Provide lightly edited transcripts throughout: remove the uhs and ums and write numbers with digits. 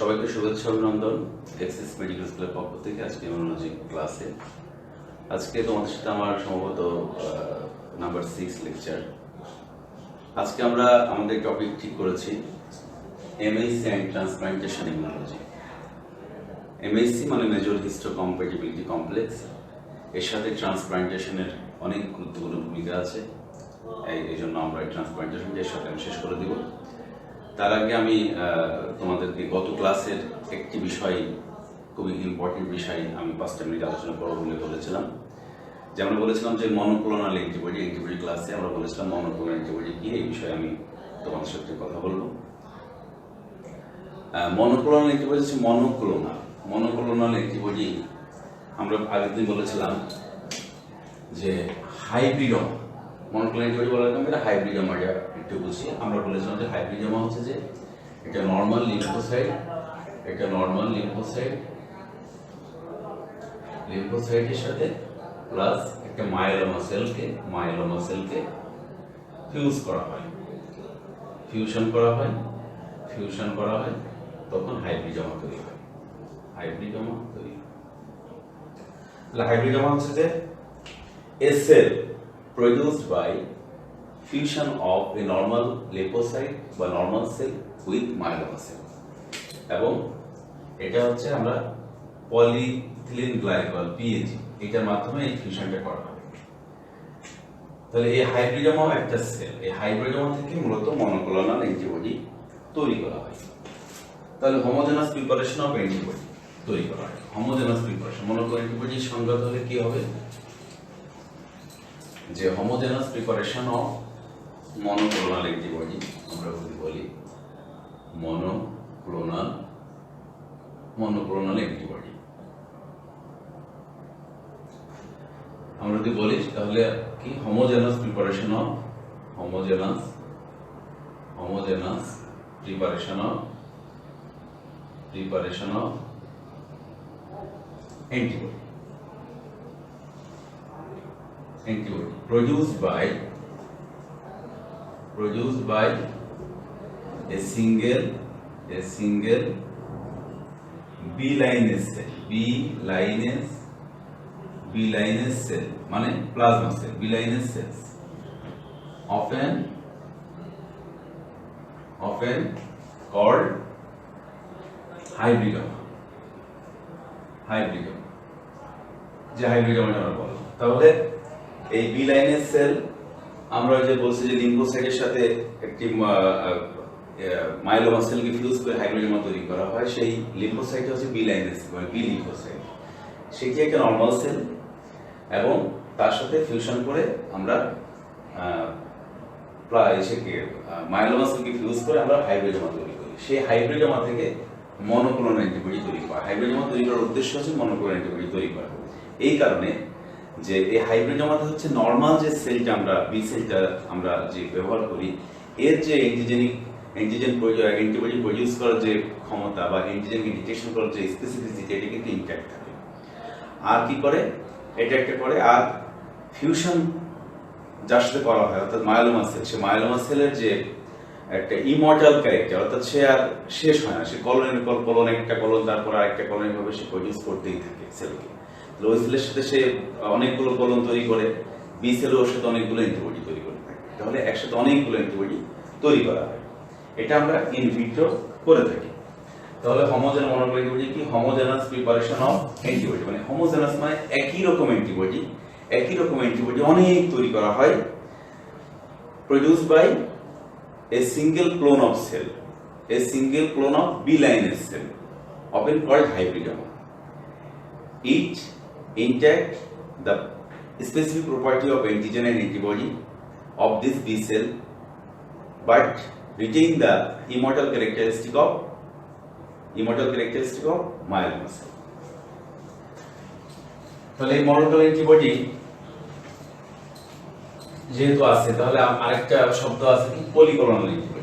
সবাইকে শুভেচ্ছা অভিনন্দন এক্সিস মেডিকেল স্কুলের পক্ষ থেকে আজকে ইমিউনোলজি ক্লাসে। আজকে তোমাদের সাথে আমার সম্ভবত নাম্বার 6 লেকচার। আজকে আমরা আমাদের টপিক ঠিক করেছি MSc and transplantation immunology. MSc মানে মেজর হিস্টোকম্প্যাটিবিলিটি কমপ্লেক্স, এর সাথে ট্রান্সপ্লান্টেশনের অনেক গুরুত্বপূর্ণ ভূমিকা আছে। এই জন্য আমরা এই ট্রান্সপ্লান্টেশনটা এর সাথে আমি শেষ করে দিব। তার আগে আমি তোমাদেরকে গত ক্লাসের একটি বিষয়, খুবই ইম্পর্টেন্ট বিষয় আমি 5টা মিনিট আলোচনা করবো বলে বলেছিলাম। যে আমরা বলেছিলাম যে মনোক্লোনাল অ্যান্টিবডি ক্লাসে আমরা বলেছিলাম মনোক্লোনাল অ্যান্টিবডি কি, এই বিষয়ে আমি তোমাদের সাথে কথা বলবো। মনোক্লোনাল অ্যান্টিবডি হচ্ছে মনোক্লোনাল অ্যান্টিবডি আমরা আগের দিন বলেছিলাম যে হাইব্রিডম। মনোক্লোনাল অ্যান্টিবডি বলার কারণে এটা হাইব্রিডোমা একটু বুঝি। আমরা বলেছিলাম যে হাইব্রিডোমা হচ্ছে যে এটা নর্মাল লিম্ফোসাইটের সাথে প্লাস একটা মায়োলোমা সেলকে ফিউশন করা হয় তখন হাইব্রিডোমা তৈরি হয়। হাইব্রিডোমা হচ্ছে যে a cell produced by fusion of a normal lymphocyte বা normal cell with myeloma cell, এবং এটা হচ্ছে আমরা পলিথিলিন গ্লাইকল PAG এটার মাধ্যমে এই ফিউশনটা করা হয়। তাহলে এই হাইব্রিডোমা একটা সেল, এই হাইব্রিডোমা থেকে মূলত মনোক্লোনাল অ্যান্টিবডি তৈরি করা হয়। তাহলে হোমোজেনাস প্রিপারেশন অফ অ্যান্টিবডি তৈরি করা হয়। হোমোজেনাস প্রিপারেশন মনোক্লোনাল অ্যান্টিবডির সংজ্ঞা তাহলে কি হবে? যে homogenous preparation of monoclonal antibody, আমরা যদি বলি মনোক্লোনাল অ্যান্টিবডি, আমরা যদি বলি তাহলে কি homogeneous preparation of antibody produced by a single B-lineage cell মানে plasma sell, B-lineage cells often called hybridoma, যে হাইব্রিডোমা আমরা বলবো। তাহলে এই B-lineage সেল আমরা যে বলছি যে লিম্ফোসাইটের সাথে একটি মায়োলোমা সেলকে ফিউজ করে হাইব্রিডোমা তৈরি করা হয়। সেই লিম্ফোসাইট হচ্ছে B-lineage মানে বি লিম্ফোসাইট, সেটি একটা নরমাল সেল এবং তার সাথে ফিউশন করে আমরা মায়োলোমা সেলকে ফিউজ করে আমরা হাইব্রিডোমা তৈরি করি। সেই হাইব্রিডোমা থেকে মনোক্লোনাল অ্যান্টিবডি তৈরি করা। হাইব্রিডোমা তৈরি করার উদ্দেশ্য হচ্ছে মনোক্লোনাল অ্যান্টিবডি তৈরি করা। এই কারণে যে এই হাইব্রিডোমাতে হচ্ছে নরমাল যে সেলটা আমরা বি সেলটা আমরা যে ব্যবহার করি, এর যে অ্যান্টিবডি প্রডিউস করার যে ক্ষমতা বা অ্যান্টিজেনকে ডিটেকশন করার যে স্পেসিফিসিটি, এটা কিন্তু ইনট্যাক্ট থাকে। আর কি করে এটা একটা করে আর ফিউশন যার সাথে করা হয় অর্থাৎ মায়োলোমা সেল, সে মায়োলোমা সেলের যে একটা ইমর্টাল ক্যারেক্টার, অর্থাৎ সে আর শেষ হয় না, সে কলোনের পর কলোন, একটা কলোন তারপর আরেকটা কলোন ভাবে সে প্রডিউস করতেই থাকে সেলকে। ওই সেলের সাথে সে অনেকগুলো কলোন তৈরি করে, বি সেলের ওর সাথে অনেকগুলো অ্যান্টিবডি তৈরি করে থাকে। তাহলে একসাথে অনেকগুলো অ্যান্টিবডি তৈরি করা হয়, এটা আমরা ইন ভিট্রো করে থাকি। তাহলে হোমোজেনাস মনোক্লোনাল অ্যান্টিবডি কি? হোমোজেনাস প্রিপারেশন অফ অ্যান্টিবডি, মানে হোমোজেনাস মানে একই রকম অ্যান্টিবডি অনেক তৈরি করা হয়, produced by a single clone of B-lineage cell, often called hybridoma. Each intact the specific property of antigen and antibody of this B cell, but retain the immortal characteristic of myeloma cell. তাহলে এই monoclonal antibody যেহেতু আছে, তাহলে আরেকটা শব্দ আছে কি? Polyclonal antibody.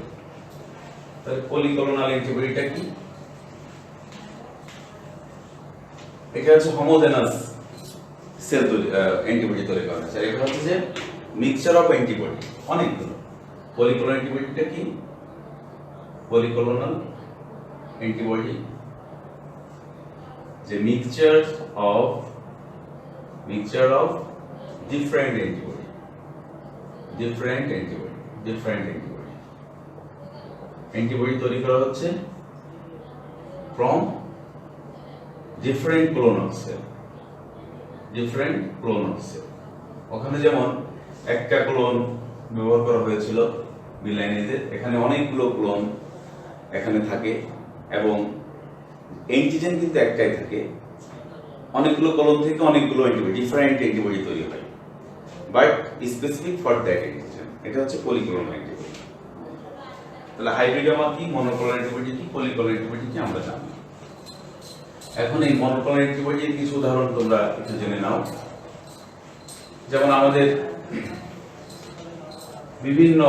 তাহলে পলিক্লোনাল অ্যান্টিবডিটা কি? এটা হচ্ছে হোমোজেনাস সেল অ্যান্টিবডি তৈরি করা হচ্ছে। এটা হচ্ছে যে মিক্সচার অফ অ্যান্টিবডি অনেকগুলো। পলিক্লোনাল অ্যান্টিবডিটা কি? পলিক্লোনাল অ্যান্টিবডি যে mixture of different antibody antibody তৈরি করা হচ্ছে from different clone of cell ওখানে যেমন একটা ক্লোন ব্যবহার করা হয়েছিল বিলাইনিজে, এখানে অনেকগুলো ক্লোন এখানে থাকে এবং অ্যান্টিজেন কিন্তু একটাই থাকে, অনেকগুলো ক্লোন থেকে অনেকগুলো অ্যান্টিবডি ডিফারেন্ট অ্যান্টিবডি তৈরি হয়, but specific for that antigen. এটা হচ্ছে পলিক্লোনাল অ্যান্টিবডি। তাহলে হাইব্রিডোমা কি, মনোক্লোনাল অ্যান্টিবডি কি, পলিক্লোনাল অ্যান্টিবডি কি আমরা জানি। এখন এই মনোক্লোনাল অ্যান্টিবডির কিছু উদাহরণ তোমরা একটু জেনে নাও। যেমন আমাদের বিভিন্ন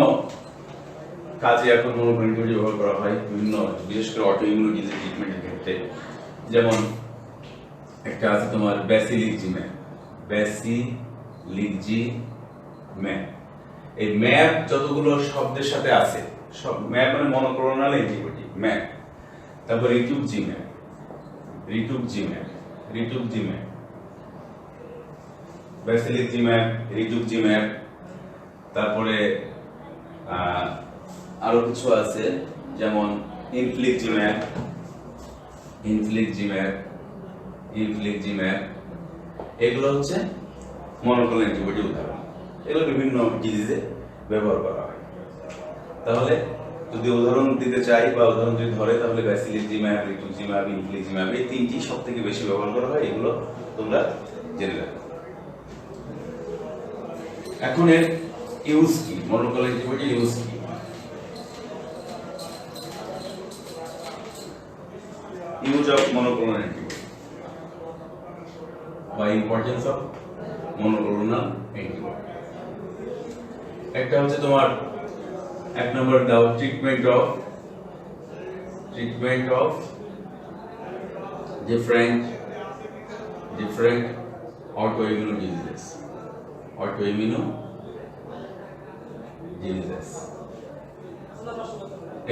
কাজে এখন মনোক্লোনাল অ্যান্টিবডি ব্যবহার করা হয় বিভিন্ন, বিশেষ করে অটো ইমিউন ডিজিজ ট্রিটমেন্টের ক্ষেত্রে। যেমন একটা আছে তোমার ব্যাসিলিকজিম্যাব। এই ম্যাপ যতগুলো শব্দের সাথে আছে, সব ম্যাপ মানে মনোক্লোনাল অ্যান্টিবডি ম্যাপ। তারপর রিটুক্সিম্যাব, ব্যাসিলিকজিম্যাব, রিটুক্সিম্যাব। তারপরে আরো কিছু আছে যেমন ইনফ্লিক্সিম্যাব। এগুলো হচ্ছে মনোক্লোনাল অ্যান্টিবডি উদাহরণ। এগুলো বিভিন্ন ডিজিজে ব্যবহার করা হয়। তাহলে যদি উদাহরণ দিতে চাই বা উদাহরণ যদি ধরে, তাহলে ব্যাসিলিকজিম্যাব, রিটুক্সিম্যাব, ইনফ্লিক্সিম্যাব এই তিনটি সব থেকে বেশি ব্যবহার করা হয়। এগুলো তোমরা জেনে রাখো। এখন এর ইউজ কি, মনোক্লোনাল অ্যান্টিবডি ইউজ কি? ইউজ অফ মনোক্লোনাল অ্যান্টিবডি বা ইম্পর্টেন্স অফ মনোক্লোনাল অ্যান্টিবডি। একটা হচ্ছে তোমার এক নম্বর দাও, treatment of different autoimmune diseases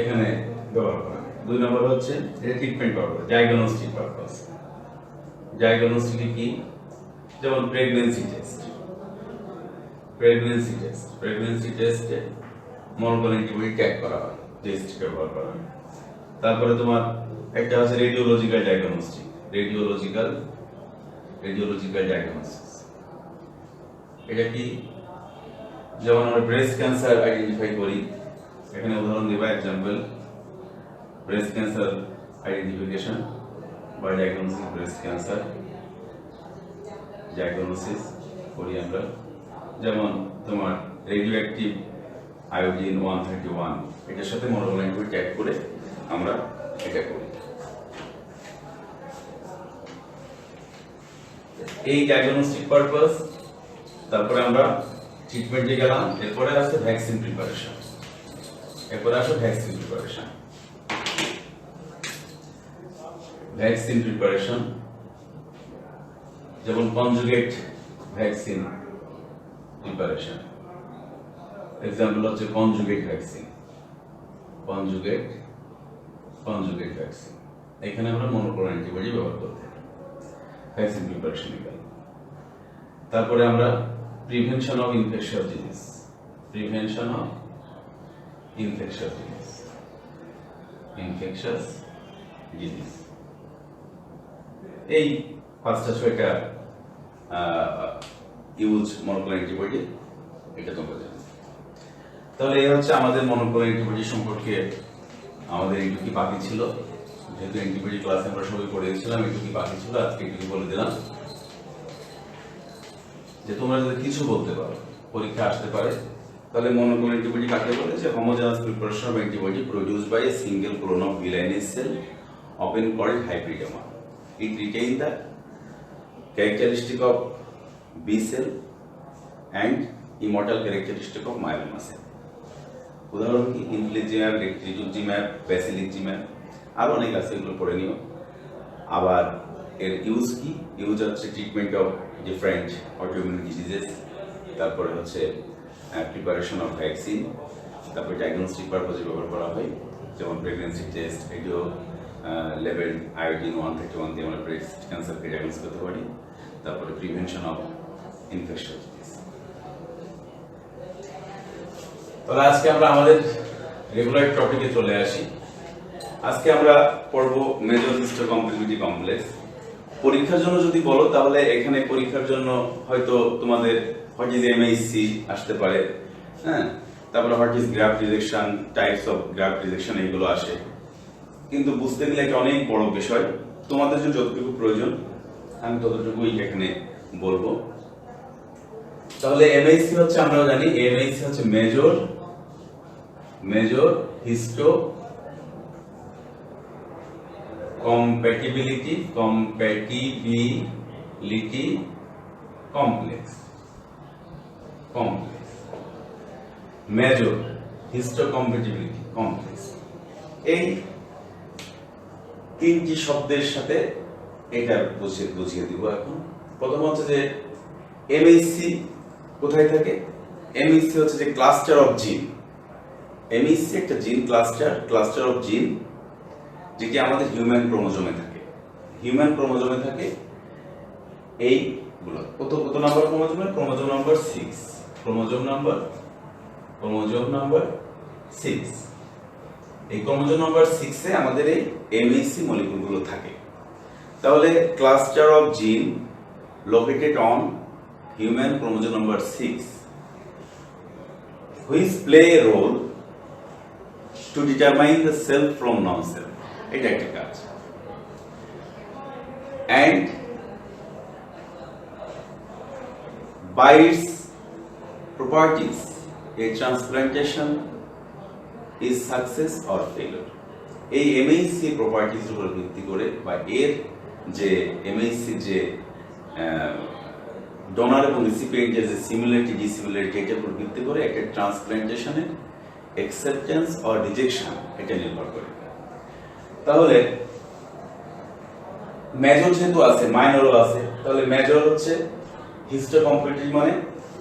এখানে ব্যবহার করা। দুই নম্বর হচ্ছে treatment purpose, diagnostic purpose. Diagnostic কি? যেমন প্রেগন্যান্সি টেস্টে মনোক্লোনাল অ্যান্টিবডি ট্যাগ করা হয়, টেস্ট ব্যবহার করা হয়। তারপরে তোমার একটা আছে রেডিওলজিক্যাল ডায়াগনোসিস। এটা কি? যেমন আমরা ব্রেস্ট ক্যান্সার আইডেন্টিফাই করি, এখানে উদাহরণ দেবা एग्जांपल ব্রেস্ট ক্যান্সার আইডেন্টিফিকেশন বা ডায়াগনোসিস ব্রেস্ট ক্যান্সার ডায়াগনোসিস করি আমরা। যেমন তোমার রেডিও অ্যাক্টিভ আয়োডিন 131 এটার সাথে মনোক্লোনাল অ্যান্টিবডি ট্যাগ করে আমরা এটা করি। এই ডায়াগনস্টিক পারপাস। তারপরে আমরা ট্রিটমেন্টে গেলাম। এরপরে আছে ভ্যাকসিন প্রিপারেশন। যেমন কনজুগেট ভ্যাকসিন প্রিপারেশন। এক্সাম্পল হচ্ছে কনজুগেট ভ্যাকসিন। এখানে আমরা মনোক্লোনাল অ্যান্টিবডি ব্যবহার করতে ভ্যাকসিন প্রিপারেশন গেল। তারপরে আমরা প্রিভেনশন অফ ইনফেকশাস ডিজিজ। এই 5-6টা ইউজ মনোক্লোনাল অ্যান্টিবডি, এটা তোমরা জানো। তাহলে এই হচ্ছে আমাদের মনোক্লোনাল অ্যান্টিবডি সম্পর্কে আমাদের এইটুকু বাকি ছিল। যেহেতু অ্যান্টিবডি ক্লাসে আমরা সবাই পড়েছিলাম, এইটুকু বাকি ছিল, আজকে একটু বলে দিলাম যে তোমরা যদি কিছু বলতে পারো, পরীক্ষা আসতে পারে। তাহলে মনোক্লোনাল অ্যান্টিবডি কাকে বলে? যে homogenous preparation of antibody produced by a single clone of ভিলাইনিস cell often called hybridoma. It retains the characteristic of B cell and immortal characteristic of myeloma cell. উদাহরণ কি? ইনফ্লিক্সিম্যাব, রিটুক্সিম্যাব, ব্যাসিলিকজিম্যাব, আরো অনেক আছে, এগুলো পড়ে নিও। আবার এর ইউজ কি? ইউজ হচ্ছে treatment of different autoimmune diseases. তারপরে হচ্ছে প্রিপারেশন অফ ভ্যাকসিন। তারপরে ডায়াগনস্টিক পারপাসে ব্যবহার করা হয়, যেমন প্রেগন্যান্সি টেস্ট, লেভেল আয়োডিন 131 দিয়ে আমরা ব্রেস্ট ক্যান্সারকে ডায়াগনোস করতে পারি। তারপরে প্রিভেনশন অফ ইনফেকশন। তাহলে আজকে আমরা আমাদের রেগুলার টপিকে চলে আসি। আজকে আমরা পড়ব মেজর হিস্টোকম্প্যাটিবিলিটি কমপ্লেক্স। পরীক্ষার জন্য যদি বলো তাহলে এখানে পরীক্ষার জন্য হয়তো তোমাদের হোয়াট ইজ এমএইচসি আসতে পারে, হ্যাঁ, তারপরে what is graft rejection, types of graft rejection, এগুলো আসে। কিন্তু বুঝতে গেলে একটা অনেক বড় বিষয়, তোমাদের জন্য যতটুকু প্রয়োজন আমি ততটুকুই এখানে বলবো। তাহলে এমএইচসি হচ্ছে, আমরা জানি এমএইচসি হচ্ছে major histo compatibility complex major histocompatibility complex. এই তিনটি শব্দের সাথে এটা বুঝিয়ে দিব এখন। প্রথম হচ্ছে যে এমএইচসি কোথায় থাকে। এমএইচসি হচ্ছে যে ক্লাস্টার অফ জিন। এমএইচসি একটা জিন ক্লাস্টার অফ জিন, যেটি আমাদের হিউম্যান ক্রোমোজোমে থাকে। হিউম্যান ক্রোমোজোমে থাকে এইগুলো। কত নাম্বার ক্রোমোজোমে? Chromosome number 6। Chromosome number 6। এই ক্রোমোজোম নাম্বার 6 এ আমাদের এই এমএইচসি মলিকিউলগুলো থাকে। তাহলে ক্লাস্টার অফ জিন located on human chromosome number 6 which play a role to determine the self from non-self. এটা একটা কাজ। And by its properties a transplantation is success or failure. এই এমএইচসি প্রপার্টিজ উপর ভিত্তি করে বা এর যে এমএইচসি যে ডোনার এবং রিসিপিয়েন্টের যে সিমিলারিটি ডিসিমিলারিটি, এটার উপর ভিত্তি করে একটা ট্রান্সপ্লান্টেশনের অ্যাকসেপ্টেন্স অর রিজেকশন এটা নির্ভর করে। তাহলে মেজর যেহেতু আছে, মাইনরও আছে। তাহলে মেজর হচ্ছে হিস্টোকম্প্যাটিবিলিটি, মানে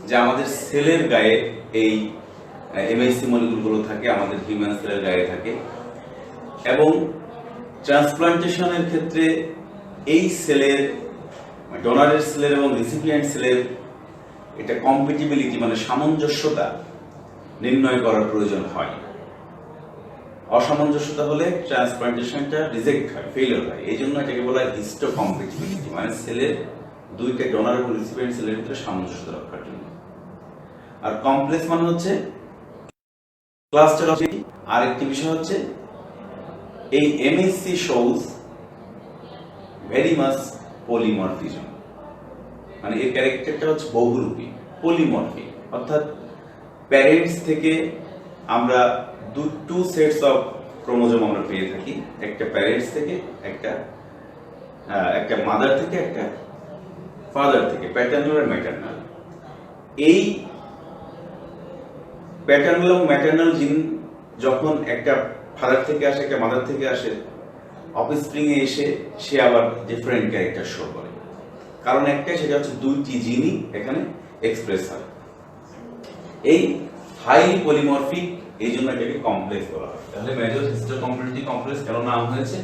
যে আমাদের সেলের গায়ে এই এমএইচসি মলিকিউলগুলো থাকে, আমাদের হিউম্যান সেলের গায়ে থাকে। এবং ট্রান্সপ্লান্টেশনের ক্ষেত্রে এই সেলের, ডোনারের সেলের এবং রিসিপিয়েন্ট সেলের এটা কম্প্যাটিবিলিটি মানে সামঞ্জস্যতা নির্ণয় করার প্রয়োজন হয়। অসামঞ্জস্যতা হলে ট্রান্সপ্লান্টেশনটা রিজেক্ট হয়, ফেলিওর হয়। এই জন্য এটাকে বলা হয় হিস্টোকম্প্যাটিবিলিটি, মানে সেলের দুইটা ডোনার এবং রিসিপিয়েন্ট সেলের ভিতরে সামঞ্জস্যতা রক্ষার জন্য। আর কমপ্লেক্স মানে হচ্ছে ক্লাস্টার অফ জিন। আর একটি বিষয় হচ্ছে এই এমএইচসি শোজ ভেরি মাচ পলিমরফিজম, মানে এর ক্যারেক্টারটা হচ্ছে বহুরূপী, পলিমরফি। অর্থাৎ প্যারেন্টস থেকে আমরা টু সেটস অফ ক্রোমোজোম আমরা পেয়ে থাকি, একটা প্যারেন্টস থেকে, একটা মাদার থেকে, একটা ফাদার থেকে, প্যাটার্নাল আর ম্যাটার্নাল। এই প্যাটার্নাল এবং ম্যাটার্নাল জিন যখন একটা ফাদার থেকে আসে, একটা মাদার থেকে আসে, অফস্প্রিং এ এসে সে আবার ডিফারেন্ট ক্যারেক্টার শো করে। কারণ একটাই, সেটা হচ্ছে দুইটি জিনই এখানে এক্সপ্রেস হয়। এই হাইলি পলিমরফিক, এই জন্য এটাকে কমপ্লেক্স বলা হয়। তাহলে মেজর হিস্টোকম্প্যাটিবিলিটি কমপ্লেক্স কেন নাম হয়েছে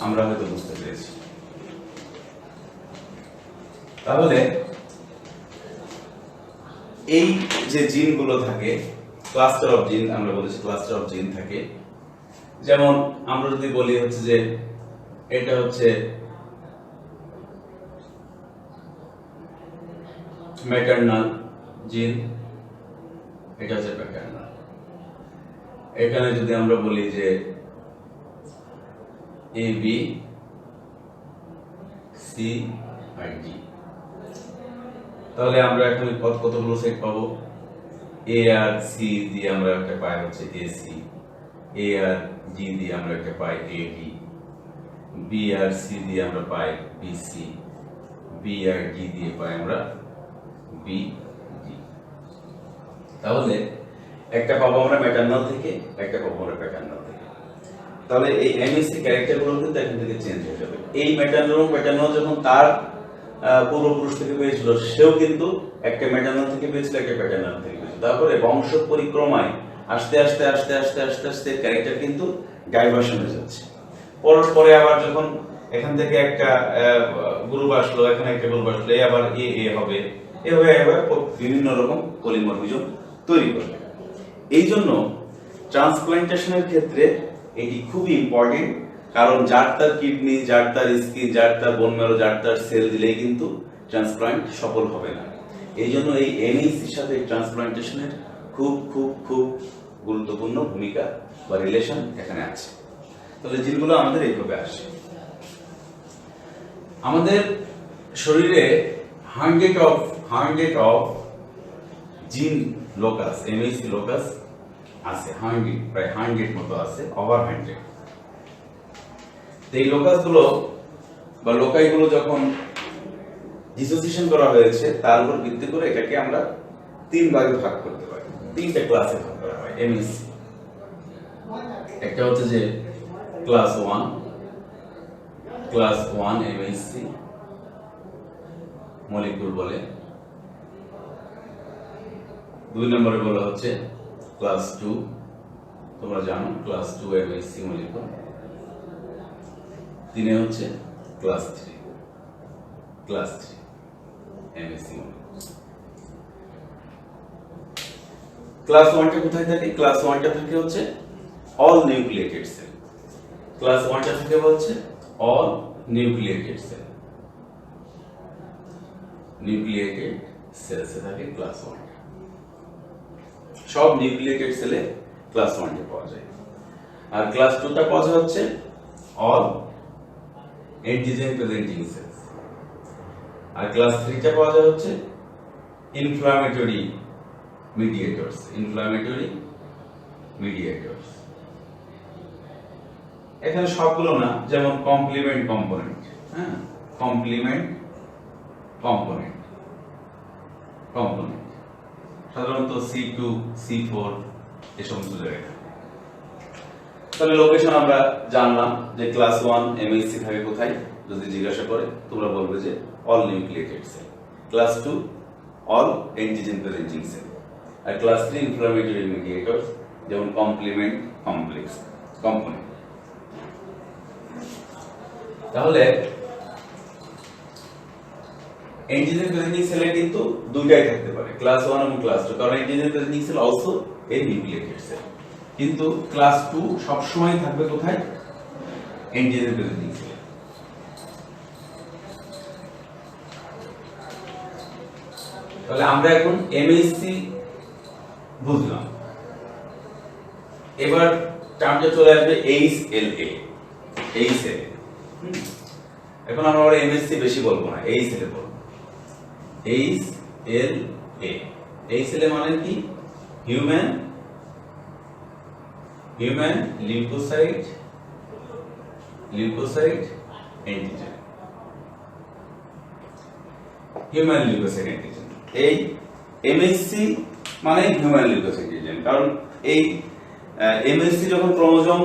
আমরা হয়তো বুঝতে পেরেছি। তাহলে এই যে জিনগুলো থাকে, ক্লাস্টার অফ জিন, আমরা বলেছি ক্লাস্টার অফ জিন থাকে। যেমন আমরা যদি বলি হচ্ছে যে এটা হচ্ছে ম্যাটারনাল জিন, এটা হচ্ছে প্যাটার্নাল। এখানে যদি আমরা বলি যে A B C R D, তাহলে আমরা এখানে কতগুলো সেট পাবো? এ আর সি দিয়ে আমরা একটা পাই হচ্ছে এসি, এ আর ডি দিয়ে আমরা একটা পাই এডি, বি আর সি দিয়ে আমরা পাই বিসি, বি আর ডি দিয়ে পাই আমরা বিডি। তাহলে একটা পাবো আমরা ম্যাটার্নাল থেকে, একটা পাবো আমরা প্যাটার্নাল থেকে। তাহলে এই এমএসসি ক্যারেক্টারগুলো কিন্তু এখান থেকে চেঞ্জ হয়ে যাবে। এই ম্যাটার্নাল যখন তার পূর্বপুরুষ থেকে পেয়েছিল, সেও কিন্তু একটা ম্যাটার্নাল থেকে পেয়েছিল, একটা প্যাটার্নাল থেকে পেয়েছিল। তারপরে বংশ পরিক্রমায় আস্তে আস্তে আস্তে আস্তে আস্তে আস্তে ক্যারেক্টার কিন্তু ডাইভার্সন হয়ে যাচ্ছে। পরে আবার যখন এখান থেকে একটা গ্রুপ আসলো, এখানে একটা গ্রুপ আসলো, আবার এ হবে, এভাবে বিভিন্ন রকম পলিমরফিজম তৈরি করবে। এই জন্য ট্রান্সপ্লান্টেশনের ক্ষেত্রে এটি খুবই ইম্পর্টেন্ট, কারণ যার তার কিডনি, যার তার স্কিন, যার তার বোন ম্যারো, যার তার সেল দিলেই কিন্তু ট্রান্সপ্লান্ট সফল হবে না। এই জন্য এই এমএইসির সাথে ট্রান্সপ্লান্টেশনের খুব খুব খুব গুরুত্বপূর্ণ ভূমিকা বা রিলেশন এখানে আছে। তাহলে জিনগুলো আমাদের এইভাবে আসে। আমাদের শরীরে 100 অফ জিন লোকাস, এমএইসি লোকাস আছে, 100, প্রায় 100 মতো আছে, ওভার 100। এই লোকাসগুলো বা লোকাইগুলো যখন ডিসোসিয়েশন করা হয়েছে, তার উপর ভিত্তি করে এটাকে আমরা 3 ভাগে ভাগ করতে পারি, 3টে ক্লাসে ভাগ করা হয় এমএইসি। একটা হচ্ছে যে ক্লাস 1 এমএইসি মলিকিউল বলে। 2 নম্বরে বলা হচ্ছে ক্লাস 2, তোমরা জানো ক্লাস 2 এমএইসি মলিকিউল। 3 হচ্ছে ক্লাস 3 এমএইসি মলিকিউল। ক্লাস 1টা কোথায় থাকে? ক্লাস 1টা থাকে হচ্ছে অল নিউক্লিয়েটেড সেল। ক্লাস 1টা থেকে হচ্ছে অল নিউক্লিয়েটেড সেল, নিউক্লিয়েটেড সেলসে থাকে ক্লাস 1। সব নিউক্লিয়েটেড সেলে ক্লাস 1টা পাওয়া যায়। আর ক্লাস 2টা পাওয়া যায় হচ্ছে অল অ্যান্টিজেন প্রেজেন্টিং সেলস। আর ক্লাস 3টা পাওয়া যায় হচ্ছে ইনফ্লামেটরি মিডিয়েটরস, এখানে সবগুলো না, যেমন কমপ্লিমেন্ট কম্পোনেন্ট, হ্যাঁ, কমপ্লিমেন্ট কম্পোনেন্ট সাধারণত C2, C4 এই সমস্ত জায়গায়। তাহলে লোকেশন আমরা জানলাম যে ক্লাস 1 এমএইসি থাকে কোথায়, যদি জিজ্ঞাসা করে তোমরা বলবে যে all nucleated cell. Class 2 all antigen presenting cell. আর ক্লাস 3 ইনফ্লামেটরি মিডিয়েটরস, যেমন কমপ্লিমেন্ট কমপ্লেক্স কম্পোনেন্ট। তাহলে অ্যান্টিজেন প্রেজেন্টিং সেলে কিন্তু দুইটাই থাকতে পারে, ক্লাস 1 এবং ক্লাস 2, কারণ antigen presenting cell also a nucleated cell. কিন্তু ক্লাস 2 সব সময় থাকবে কোথায়? অ্যান্টিজেন প্রেজেন্টিং সেলে। তাহলে আমরা এখন এমএইসি বুঝলাম। এবার টার্মটা চলে আসবে HLA। এখন আমরা এমএসসি বেশি বলবো না, HLA বলবো। HLA মানে কি? Human leucocyte antigen. Human leucocyte antigen. এই এমএসসি মানে হিউম্যান লিউকোসাইট অ্যান্টিজেন, কারণ এই এমএসসি যখন ক্রোমোজোম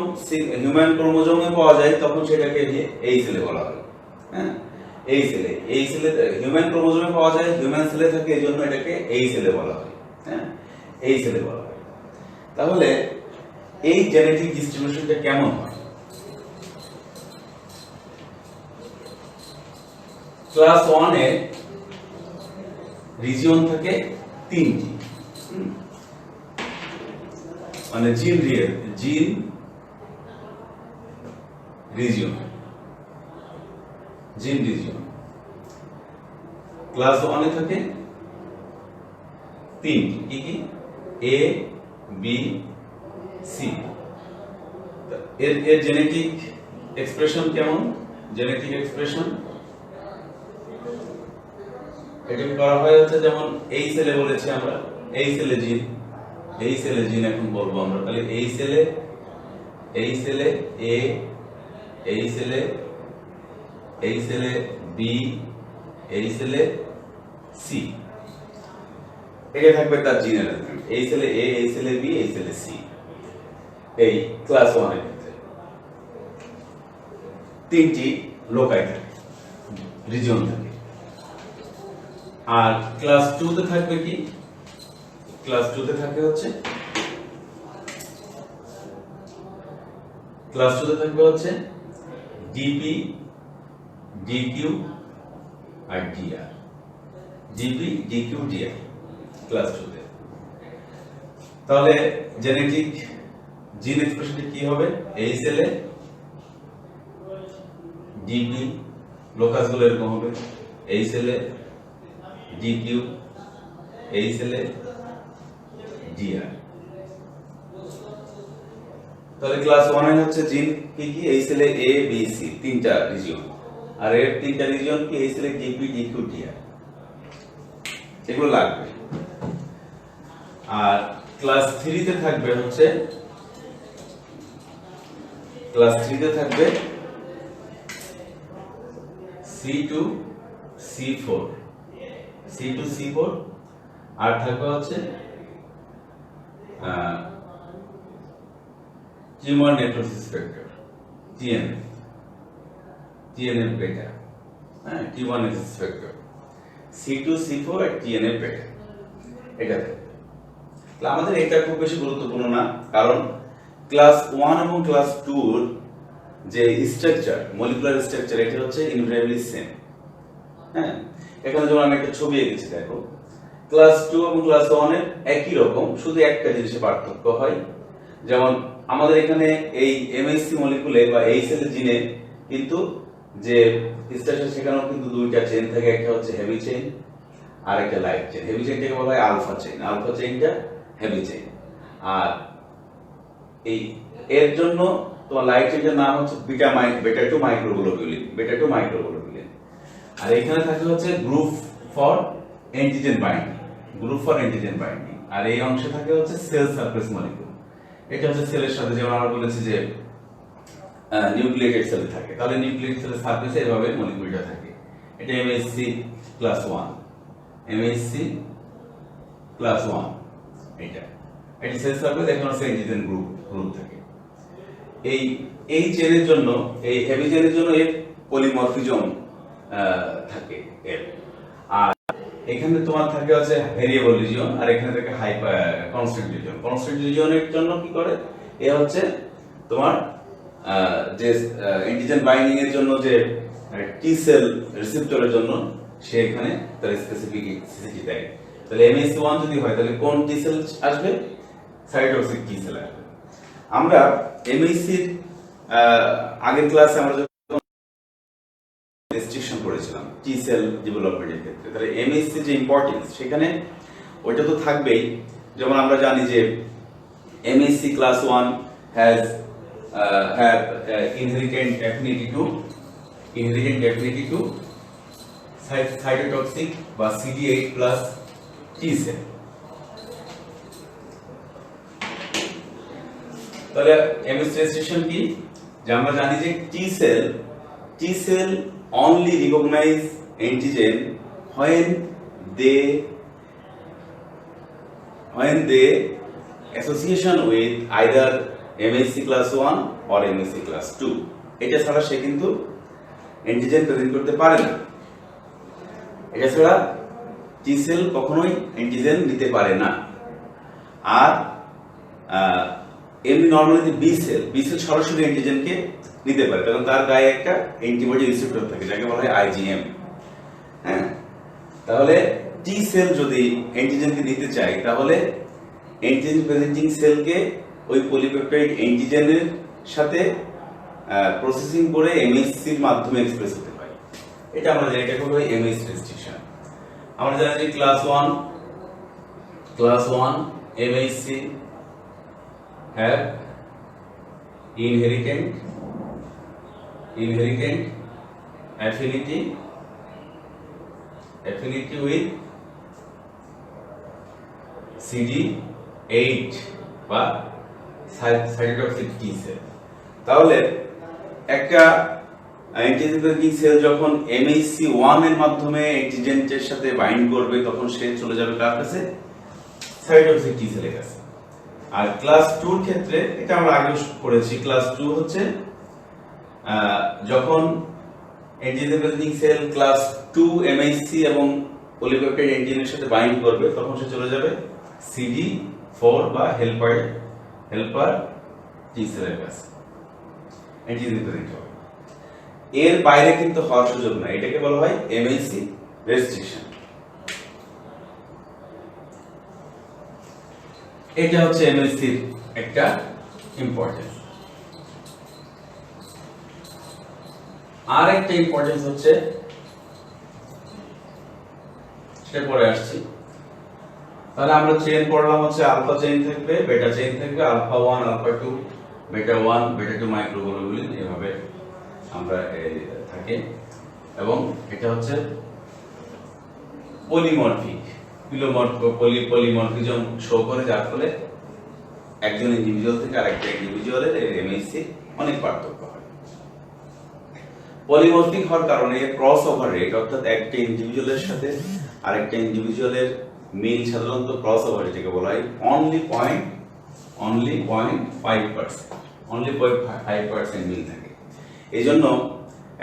হিউম্যান ক্রোমোজোমে পাওয়া যায় তখন সেটাকে HLA বলা হয়। হ্যাঁ, HLA হিউম্যান ক্রোমোজোমে পাওয়া যায়, হিউম্যান সেলে থাকে, এজন্য এটাকে HLA বলা হয়। হ্যাঁ, HLA বলা হয়। তাহলে এই জেনেটিক ডিস্ট্রিবিউশনটা কেমন হয়? ক্লাস 1 এ রিজিয়ন থাকে 3টি, মানে জিন রিজিয়ন। ক্লাস 1 এ থাকে 3টি, কি? A, B, C। এর জেনেটিক এক্সপ্রেশন কেমন? জেনেটিক এক্সপ্রেশন এটাকে করা হয় হচ্ছে, যেমন এই সেলে বলেছি আমরা, এই সেলে জিন এখন বলবো আমরা। তাহলে এই সেলে A, এই সেলে B, এই সেলে C। এটা থাকবে তার জিন অ্যারেঞ্জমেন্ট। এই সেলে A, এই সেলে B, এই সেলে C। এই ক্লাস 1 এর ক্ষেত্রে 3টি লোকাই থাকে, রিজিয়ন থাকে। আর ক্লাস 2 তে থাকবে কি? ক্লাস 2 তে থাকবে হচ্ছে ডিপি, ডিকিউ আর DR. DP, DQ, DR class 2 তে। তাহলে জেনেটিক জিন এক্সপ্রেশনটি কি হবে? এই সেলে ডিপি, লোকাসগুলো এরকম হবে, এই সেলে ডিকিউ, এই সেলে ডিআর। তাহলে ক্লাস 1 এর হচ্ছে জিন কি কি? এই সেলে এ বি সি তিনটা রিজিয়ন, আর এর তিনটা রিজিয়ন কি? এই সেলে ডিপি, ডিকিউ, ডিআর, এগুলো লাগবে। আর ক্লাস 3 তে থাকবে হচ্ছে, ক্লাস 3 তে থাকবে C2 C4, C2 C4, আর থাকবে হচ্ছে tumour necrosis factor, TNF, TNF বেটা, হ্যাঁ, tumour necrosis factor C2 C4 আর TNF বেটা, এটা থাকবে। তাহলে আমাদের এটা খুব বেশি গুরুত্বপূর্ণ না, কারণ ক্লাস 1 এবং ক্লাস 2 এর যে স্ট্রাকচার, মলিকুলার স্ট্রাকচার, এটা হচ্ছে ইনভেরিয়েবলি সেম। হ্যাঁ, এখানে যেমন আমি একটা ছবি এঁকেছি, দেখো ক্লাস 2 এবং ক্লাস 1 এর একই রকম, শুধু একটা জিনিসে পার্থক্য হয়। যেমন আমাদের এখানে এই MHC মলিকুলে বা এই সেলের জিনে কিন্তু যে স্ট্রাকচার, সেখানেও কিন্তু দুইটা চেইন থাকে, একটা হচ্ছে হেভি চেইন আর একটা লাইট চেইন। হেভি চেইনটাকে বলা হয় আলফা চেইন, আলফা চেইনটা হেভি চেইন। আর এই এর জন্য তোমার লাইট চেইনের নাম হচ্ছে বেটা 2 মাইক্রোগ্লোবিউলিন, বেটা 2 মাইক্রোগ্লোবিউলিন। আর এখানে থাকে হচ্ছে group for antigen binding, group for antigen binding. আর এই অংশে থাকে হচ্ছে সেল সারফেস মলিকুল, এটা হচ্ছে সেলের সাথে, যেমন আমরা বলেছি যে নিউক্লিয়েটেড সেল থাকে, তাহলে নিউক্লিয়েটেড সেলের সারফেসে এভাবে মলিকুলটা থাকে। এটা MHC ক্লাস 1, MHC ক্লাস 1, এটা সেল সারফেস, এখানে হচ্ছে অ্যান্টিজেন গ্রুপ থাকে। এই চেনের জন্য, এই হেভি চেনের জন্য এর পলিমরফিজম থাকে এর। আর এখানে তোমার থাকে হচ্ছে ভেরিয়েবল রিজিয়ন, আর এখানে থাকে কনস্ট্যান্ট রিজিয়ন। কনস্ট্যান্ট রিজিয়নের জন্য কি করে? এ হচ্ছে তোমার যে অ্যান্টিজেন বাইন্ডিং এর জন্য যে টি সেল রিসেপ্টরের জন্য সে এখানে তার স্পেসিফিসিটি দেয়। তাহলে MHC 1 যদি হয়, তাহলে কোন টি সেল আসবে? সাইটোক্সিক টি সেল আসবে। আমরা MHC এর আগের ক্লাসে আমরা রেস্ট্রিকশন করেছিলাম টি সেল ডেভেলপমেন্টের ক্ষেত্রে। তাহলে MHC যে ইম্পর্টেন্স, সেখানে ওইটা তো থাকবেই। যেমন আমরা জানি যে MHC class 1 have inherent affinity to cytotoxic বা CD8 plus T cell। তাহলে MHC রেস্ট্রিকশন কি? যে আমরা জানি যে T cell only recognize antigen when they association with either MHC class 1 or MHC class 2। এটা ছাড়া সে কিন্তু অ্যান্টিজেন প্রেজেন্ট করতে পারে না। এটা ছাড়া টি সেল কখনোই অ্যান্টিজেন নিতে পারে না। আর এমনি নরমালি বি সেল সরাসরি অ্যান্টিজেনকে নিতে পারে, কারণ তার গায়ে একটা অ্যান্টিবডি রিসেপ্টর থাকে, যাকে বলা হয় IgM। হ্যাঁ, তাহলে টি সেল যদি অ্যান্টিজেনকে নিতে চায়, তাহলে অ্যান্টিজেন প্রেজেন্টিং সেলকে ওই পলিপেপটাইড অ্যান্টিজেনের সাথে প্রসেসিং করে MHC এর মাধ্যমে এক্সপ্রেস হতে পারে। এটা আমরা জানি, এটা হলো MHC রেস্ট্রিকশন। আমরা জানি যে class 1 MHC have inherent affinity with CD8 বা সাইটোটক্সিক টি সেল। তাহলে একটা অ্যান্টিজেন প্রেজেন্টিং সেল যখন MHC 1 এর মাধ্যমে অ্যান্টিজেনের সাথে বাইন্ড করবে, তখন সে চলে যাবে কার কাছে? সাইটোটক্সিক টি সেলের কাছে। আর ক্লাস 2 এর ক্ষেত্রে এটা আমরা আগে পড়েছি, ক্লাস 2 হচ্ছে যখন antigen presenting cell class 2 MHC এবং পলিপেপটাইড অ্যান্টিজেনের সাথে বাইন্ড করবে, তখন সে চলে যাবে CD4 বা হেল্পার টি সেলের কাছে, অ্যান্টিজেন প্রেজেন্ট হবে। এর বাইরে কিন্তু হওয়ার সুযোগ নাই, এটাকে বলা হয় এমএইসি রেস্ট্রিকশন। এটা হচ্ছে এমএইসির একটা ইম্পর্টেন্স। আর একটা ইম্পর্টেন্স হচ্ছে, সেটা পরে আসছি। তাহলে আমরা চেইন পড়লাম হচ্ছে আলফা চেইন থাকবে, বেটা চেইন থাকবে, আলফা 1 আলফা 2 বেটা 1 বেটা 2 মাইক্রোগ্লোবুলিন এভাবে আমরা থাকে। এবং এটা হচ্ছে পলিমরফিক, পলিমরফিজম শো করে, যার ফলে একজন ইন্ডিভিজুয়াল থেকে আরেকটা ইন্ডিভিজুয়ালের এমএইসি অনেক পার্থক্য হয়। পলিমরফিক হওয়ার কারণে ক্রস ওভার রেট, অর্থাৎ একটা ইন্ডিভিজুয়ালের সাথে আরেকটা ইন্ডিভিজুয়ালের মিল সাধারণত ক্রস ওভার রেটকে বলা হয় অনলি 0.5% মিল থাকে। এই জন্য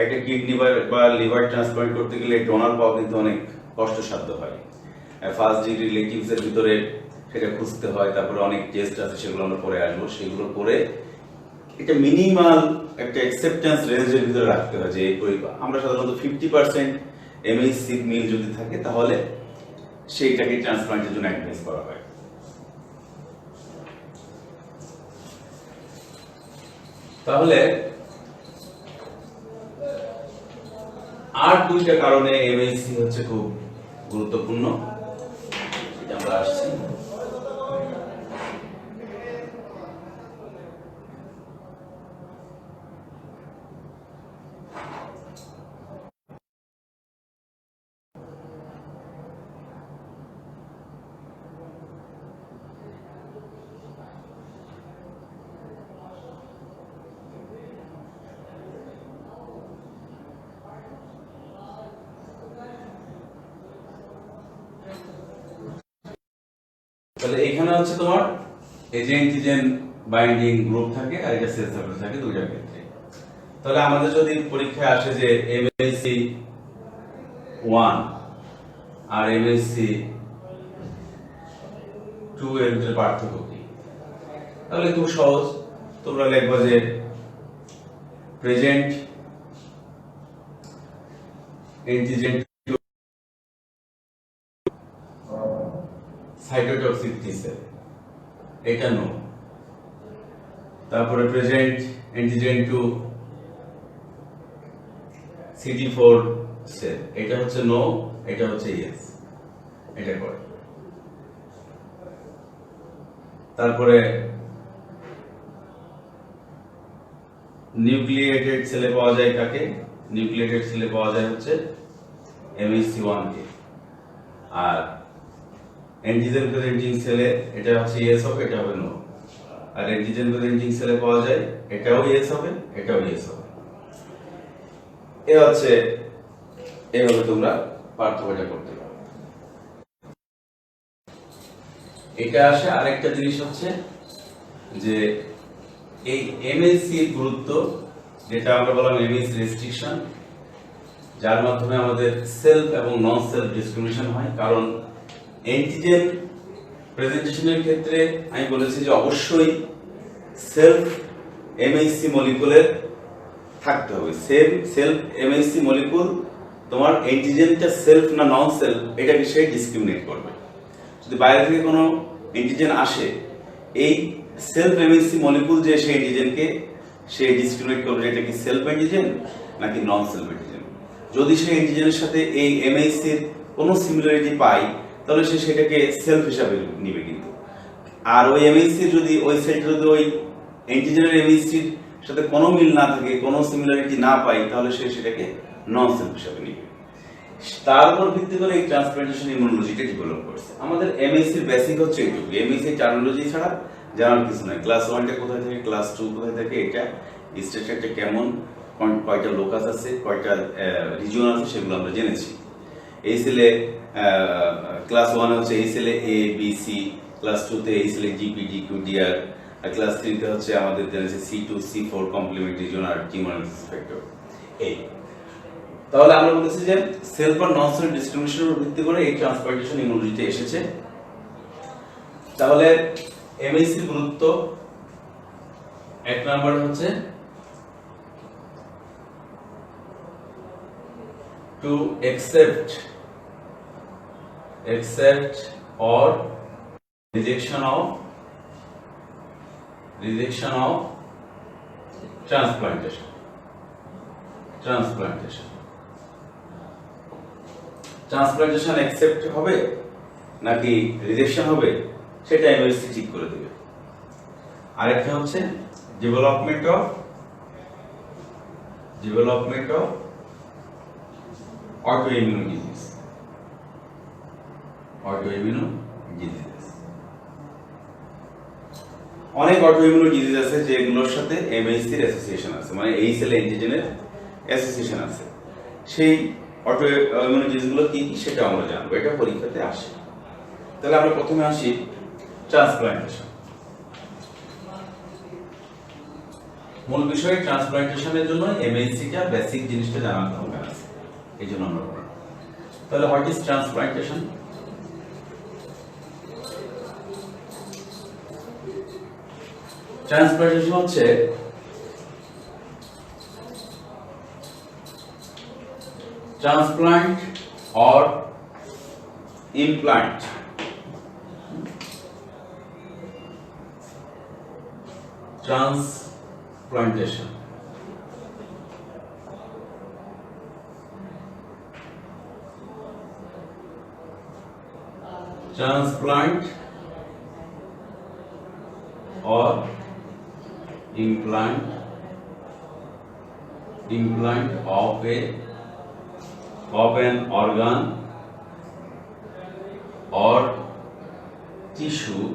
একটা কিডনি বা লিভার ট্রান্সপ্লান্ট করতে গেলে ডোনার পাওয়া কিন্তু অনেক কষ্টসাধ্য হয়। ফার্স্ট ডিগ্রি রিলেটিভস এর ভিতরে সেটা খুঁজতে হয়, তারপরে অনেক টেস্ট আছে, সেগুলো আমরা পরে আসবো। সেগুলো করে এটা মিনিমাল একটা অ্যাকসেপ্টেন্স রেঞ্জের ভিতরে রাখতে হয়, যে আমরা সাধারণত 50% এমএইসি মিল যদি থাকে তাহলে সেইটাকে ট্রান্সপ্লান্টের জন্য অ্যাডভাইস করা হয়। তাহলে আর দুইটা কারণে এমএইসি হচ্ছে খুব গুরুত্বপূর্ণ, এটা আমরা আসছি। তাহলে এখানে হচ্ছে তোমার এজেন্টিজেন বাইন্ডিং গ্রুপ থাকে আর এটা সেল সার্ফেস থাকে দুইটার ক্ষেত্রে। তাহলে আমাদের যদি পরীক্ষায় আসে যে এমএসসি 1 আর এমএসসি 2 এর ভিতরে পার্থক্য কি, তাহলে খুব সহজ, তোমরা লিখবা যে present antigen cytotoxic T cell, এটা নো। তারপরে present antigen to CD4 cell, এটা হচ্ছে নো, এটা হচ্ছে ইয়েস, এটা করে। তারপরে নিউক্লিয়েটেড সেলে পাওয়া যায় কাকে, নিউক্লিয়েটেড সেলে পাওয়া যায় হচ্ছে MHC1 কে। আর অ্যান্টিজেন প্রেজেন্টিং সেলে এটা হচ্ছে ইয়েস হবে, এটা হবে নো। আর অ্যান্টিজেন প্রেজেন্টিং সেলে পাওয়া যায় এটাও ইয়েস হবে, এটাও ইয়েস হবে। এ হচ্ছে এইভাবে তোমরা পার্থক্যটা করতে পারো। এটা আসে আরেকটা জিনিস হচ্ছে যে এই এমএসসি এর গুরুত্ব, যেটা আমরা বললাম এমএসসি রেস্ট্রিকশন, যার মাধ্যমে আমাদের সেলফ এবং নন সেলফ ডিসক্রিমিনেশন হয়। কারণ অ্যান্টিজেন প্রেজেন্টেশনের ক্ষেত্রে আমি বলেছি যে অবশ্যই সেলফ এমএসসি মলিকুলের থাকতে হবে। সেলফ এমএসসি মলিকুল তোমার অ্যান্টিজেনটা সেলফ না নন সেলফ এটাকে সে ডিসক্রিমিনেট করবে। যদি বাইরে থেকে কোনো অ্যান্টিজেন আসে, এই সেলফ এমএসসি মলিকুল যে সেই অ্যান্টিজেনকে সে ডিসক্রিমিনেট করবে যে এটা কি সেলফ অ্যান্টিজেন নাকি নন সেলফ অ্যান্টিজেন। যদি সেই অ্যান্টিজেনের সাথে এই এমএসসির কোনো সিমিলারিটি পায় তাহলে সে সেটাকে সেলফ হিসাবে নিবে। কিন্তু আর ওই এমএসসি যদি ওই সেলটা যদি ওই অ্যান্টিজেনের এমএসসির সাথে কোনো মিল না থাকে, কোনো সিমিলারিটি না পায়, তাহলে সে সেটাকে নন সেলফ হিসাবে নিবে। তার উপর ভিত্তি করে এই ট্রান্সপ্লান্টেশন ইমিউনোলজিটা ডেভেলপ করছে। আমাদের এমএসসির বেসিক হচ্ছে এইটুকু। এমএসসি টার্মিনোলজি ছাড়া জানার কিছু নাই। ক্লাস 1টা কোথায় থেকে, ক্লাস 2 কোথায় থেকে, এটা স্ট্রাকচারটা কেমন, কয়টা লোকাস আছে, কয়টা রিজিয়ন আছে, সেগুলো আমরা জেনেছি। এই সেলে ক্লাস 1 হচ্ছে এই সেলে এ বি সি, ক্লাস 2তে এই সেলে জিপি ডি কিউ ডি আর, আর ক্লাস 3তে হচ্ছে আমাদের জেনেছি C2 C4 কমপ্লিমেন্ট রিজিয়ন আর টিউমার ফ্যাক্টর। এই তাহলে আমরা বলতেছি যে সেলফ আর নন সেলফ ডিসক্রিমিনেশনের উপর ভিত্তি করে এই ট্রান্সপ্লান্টেশন ইমিউনোলজিতে এসেছে। তাহলে এমএসসি গুরুত্ব এক নাম্বার হচ্ছে to accept or rejection of transplantation accept হবে নাকি রিজেকশন হবে সেটা এমএসসি ঠিক করে দেবে। আরেকটা হচ্ছে ডেভেলপমেন্ট অফ autoimmune disease অনেক অটোইমিউন ডিজিজ আছে যেগুলোর সাথে এমএইচসির অ্যাসোসিয়েশন আছে, মানে এই সেলে অ্যান্টিজেনের অ্যাসোসিয়েশন আছে। সেই অটোইমিউন ডিজিজগুলো কি কি সেটা আমরা জানবো, এটা পরীক্ষাতে আসে। তাহলে আমরা প্রথমে আসি ট্রান্সপ্লান্টেশন। মূল বিষয় ট্রান্সপ্লান্টেশনের জন্য এমএইচসিটা বেসিক জিনিসটা জানাতে হবে আছে, এই জন্য আমরা পড়াবো। তাহলে হোয়াট ইজ ট্রান্সপ্লান্টেশন? ট্রান্সপ্লান্টেশন হচ্ছে transplant or implant transplantation or implant of an organ or tissue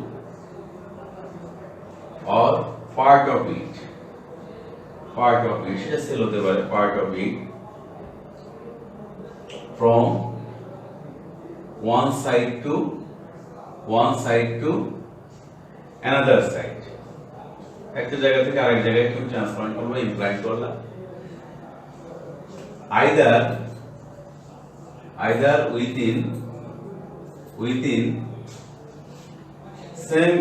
or part of it সেটা সেল হতে পারে, part of it from one side to another side, একটা জায়গা থেকে আরেক জায়গায় তুমি ট্রান্সপ্লান্ট করবে, ইমপ্ল্যান্ট করলা। either within same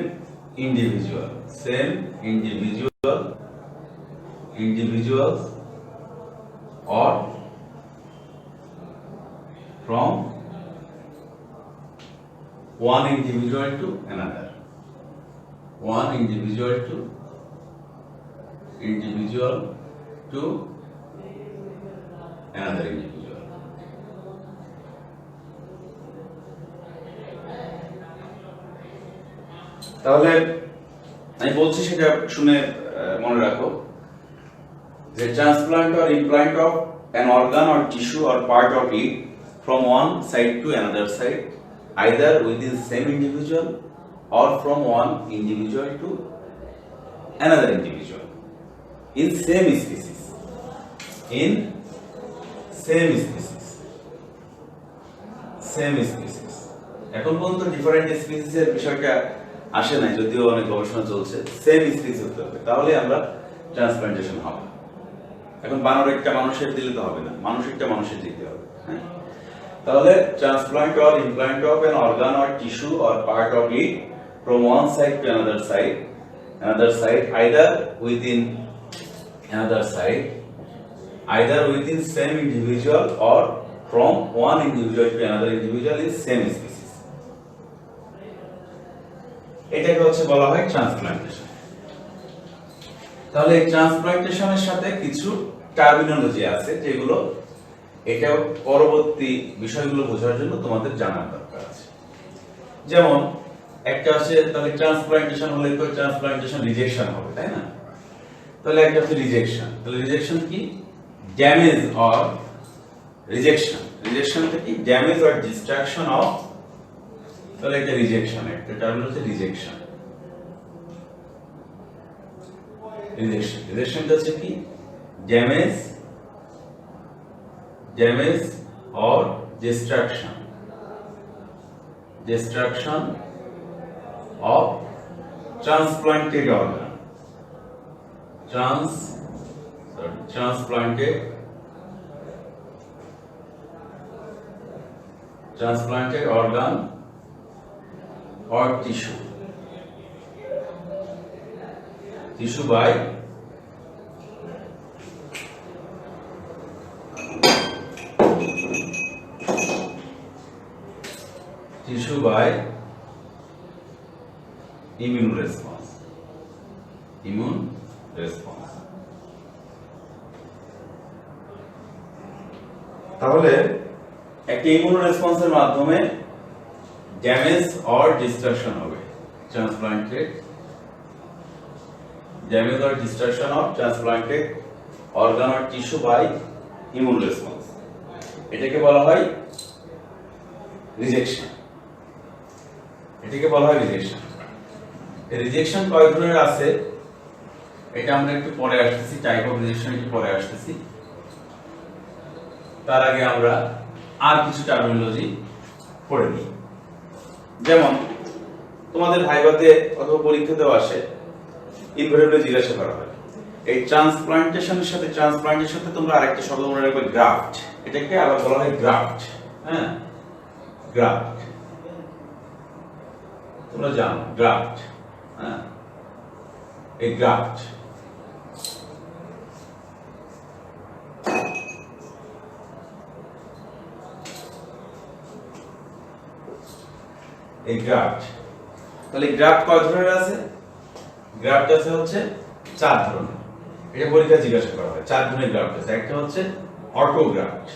individuals or from one individual to another individual. তাহলে আমি বলছি সেটা শুনে মনে রাখো যে transplant or implant of an organ or tissue or part of it from one side to another side, either within same individual or from one individual to another individual in same species. এখন পর্যন্ত different স্পিসিসের বিষয়টা আসে নাই, যদিও অনেক গবেষণা চলছে। Same species হতে হবে, তাহলে আমরা ট্রান্সপ্লান্টেশন হবে। এখন বানর একটা মানুষের দিলে তো হবে না, মানুষেরটা মানুষের দিতে হবে। তাহলে transplant or implant of an organ or tissue or part of it from one side to another side, either within same individual or from one individual to another individual in same species. এটাকে হচ্ছে বলা হয় transplantation. তাহলে এই ট্রান্সপ্লান্টেশনের সাথে কিছু terminology আছে যেগুলো এটা পরবর্তী বিষয়গুলো বোঝার জন্য তোমাদের জানার দরকার আছে। যেমন একটা আছে, তাহলে ট্রান্সপ্লান্টেশন হলে তো ট্রান্সপ্লান্টেশন রিজেকশন হবে, তাই না? তাহলে একটা হচ্ছে রিজেকশন। তাহলে রিজেকশন কি? ড্যামেজ অর রিজেকশন কি? Damage or destruction of. তাহলে একটা রিজেকশন, একটা টার্ম হচ্ছে রিজেকশন হচ্ছে কি? Damage or destruction of transplanted organ, transplanted organ or tissue by tissue by immune response. Immune response. তাহলে একটা ইমিউন রেসপন্সের মাধ্যমে ড্যামেজ অর ডিস্ট্রাকশন হবে transplanted damage or destruction of transplanted organ or tissue by immune response, এটাকে বলা হয় rejection. এটাকে বলা হয় রিজেকশন। এই রিজেকশন কয় ধরনের আছে এটা আমরা একটু পরে আসতেছি, টাইপ অফ রিজেকশন একটু পরে আসতেছি। তার আগে আমরা আর কিছু টার্মিনোলজি পড়ে নিই। যেমন তোমাদের ভাইভাতে অথবা পরীক্ষাতেও আসে, ইনভেরিয়েবলি জিজ্ঞাসা করা হয় এই ট্রান্সপ্লান্টেশনের সাথে তোমরা আরেকটা শব্দ মনে রাখবে, গ্রাফট। এটাকে আবার বলা হয় গ্রাফট। হ্যাঁ, গ্রাফট তোমরা জানো, গ্রাফট। হ্যাঁ, এই গ্রাফট এই গ্রাফট। তাহলে গ্রাফট কয় ধরনের আছে? গ্রাফট আছে হচ্ছে 4 ধরনের। এটা পরীক্ষা জিজ্ঞাসা করা হয় 4 ধরনের গ্রাফট আছে। একটা হচ্ছে অটোগ্রাফট।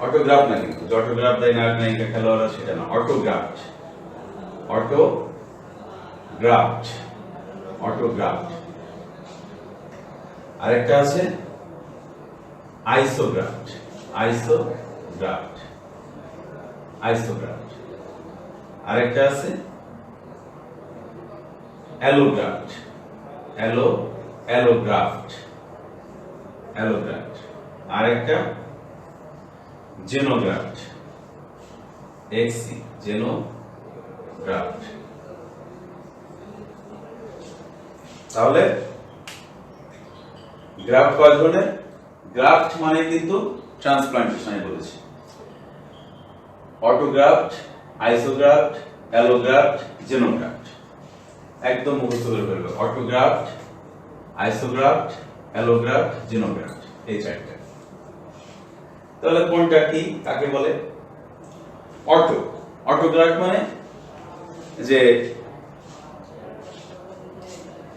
অটোগ্রাফট না, কিন্তু অটোগ্রাফ দেয় নায়িকা খেলোয়াড়রা সেটা না, অটোগ্রাফট। অটোগ্রাফট অটোগ্রাফট। আরেকটা আছে আইসোগ্রাফট। আইসোগ্রাফট আইসোগ্রাফট। আরেকটা আছে অ্যালোগ্রাফট। অ্যালোগ্রাফট অ্যালোগ্রাফট। আরেকটা জেনোগ্রাফট। জেনোগ্রাফট। তাহলে গ্রাফট কয় ধরনের? গ্রাফট মানে কিন্তু ট্রান্সপ্লান্টেশন আমি বলেছি। অটোগ্রাফট, আইসোগ্রাফট, অ্যালোগ্রাফট, জেনোগ্রাফট। একদম মুখস্থ করে ফেলবে, অটোগ্রাফট, আইসোগ্রাফট, অ্যালোগ্রাফট, জেনোগ্রাফট, এই 4টা। তাহলে কোনটা কি কাকে বলে? অটোগ্রাফট মানে যে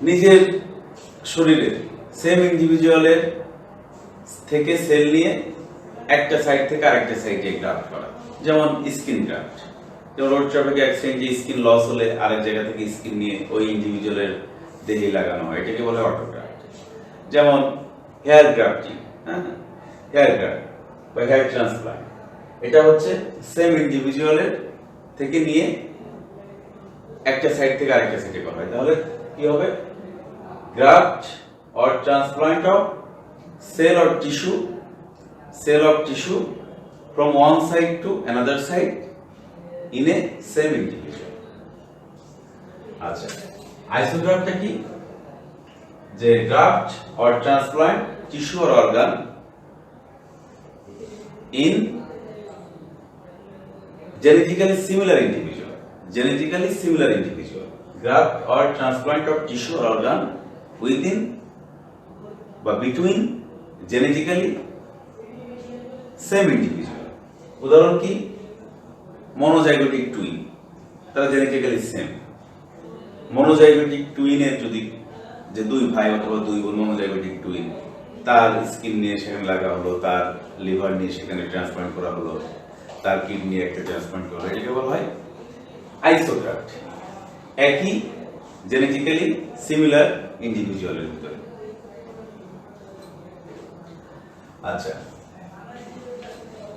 নিজের শরীরের সেম ইন্ডিভিজুয়ালের থেকে সেল নিয়ে একটা সাইড থেকে আরেকটা সাইডে গ্রাফট করা। যেমন স্কিন গ্রাফট, যেমন রোড ট্রাফিক অ্যাক্সিডেন্টে স্কিন লস হলে আরেক জায়গা থেকে স্কিন নিয়ে ওই ইন্ডিভিজুয়ালের দেহে লাগানো হয়, এটাকে বলে অটোগ্রাফট। যেমন হেয়ার গ্রাফটিং, হ্যাঁ, হেয়ার গ্রাফট বা হেয়ার ট্রান্সপ্লান্ট, এটা হচ্ছে সেম ইন্ডিভিজুয়ালের থেকে নিয়ে একটা সাইড থেকে আরেকটা সাইডে করা হয়। তাহলে কি হবে? Graft or transplant of cell or tissue from one side to another side in a same individual. আচ্ছা, আইসোগ্রাফটটা কি? যে graft or transplant tissue or organ in genetically similar individual. Graft or transplant of tissue or organ within বা between genetically same individual. উদাহরণ কি? Monozygotic twin, তারা genetically same. Monozygotic টুইনের যদি যে 2 ভাই অথবা 2 বোন মনোজাইগোটিক টুইন, তার স্কিন নিয়ে সেখানে লাগা হলো, তার লিভার নিয়ে সেখানে ট্রান্সপ্লান্ট করা হলো, তার কিডনি একটা ট্রান্সপ্লান্ট করা হলো, এটাকে বলা হয় আইসোগ্রাফট। একই জেনেটিক্যালি সিমিলার ইন্ডিভিজুয়ালের ভিতরে। আচ্ছা,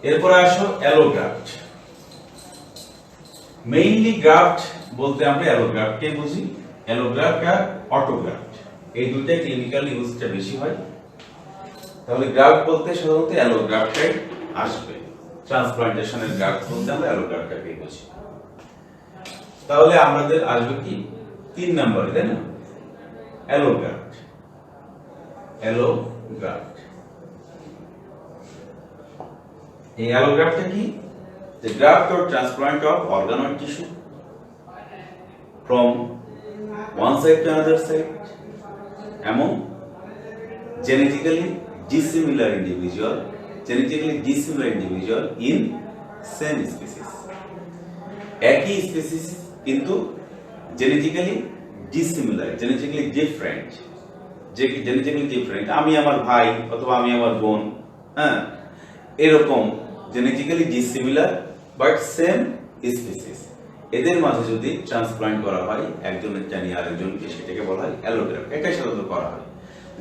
এরপরে আসো অ্যালোগ্রাফট। মেইনলি গ্রাফট বলতে আমরা অ্যালোগ্রাফটকে বুঝি। অ্যালোগ্রাফট আর অটোগ্রাফট এই দুইটাই ক্লিনিক্যাল ইউজটা বেশি হয়। তাহলে গ্রাফট বলতে সাধারণত অ্যালোগ্রাফটাই আসবে। ট্রান্সপ্লান্টেশনের গ্রাফট বলতে আমরা অ্যালোগ্রাফটকে বুঝি। তাহলে আমাদের আসবে কি 3 নম্বরে, তাই না? অ্যালোগ্রাফট। অ্যালোগ্রাফট এই অ্যালোগ্রাফটটা কি? The graft or transplant of organ or tissue from one side to another side among genetically dissimilar individual in same species. একই স্পিসিস কিন্তু জেনেটিক্যালি ডিসিমিলার, জেনেটিক্যালি ডিফারেন্ট। যে জেনেটিক্যালি ডিফারেন্ট, আমি আমার ভাই অথবা আমি আমার বোন, হ্যাঁ, এরকম genetically dissimilar but same species, এদের মাঝে যদি ট্রান্সপ্লান্ট করা হয় একজনের জানি আরেকজনকে, সেটাকে বলা হয় অ্যালোগ্রাফট। এটাই সাধারণত করা হয়।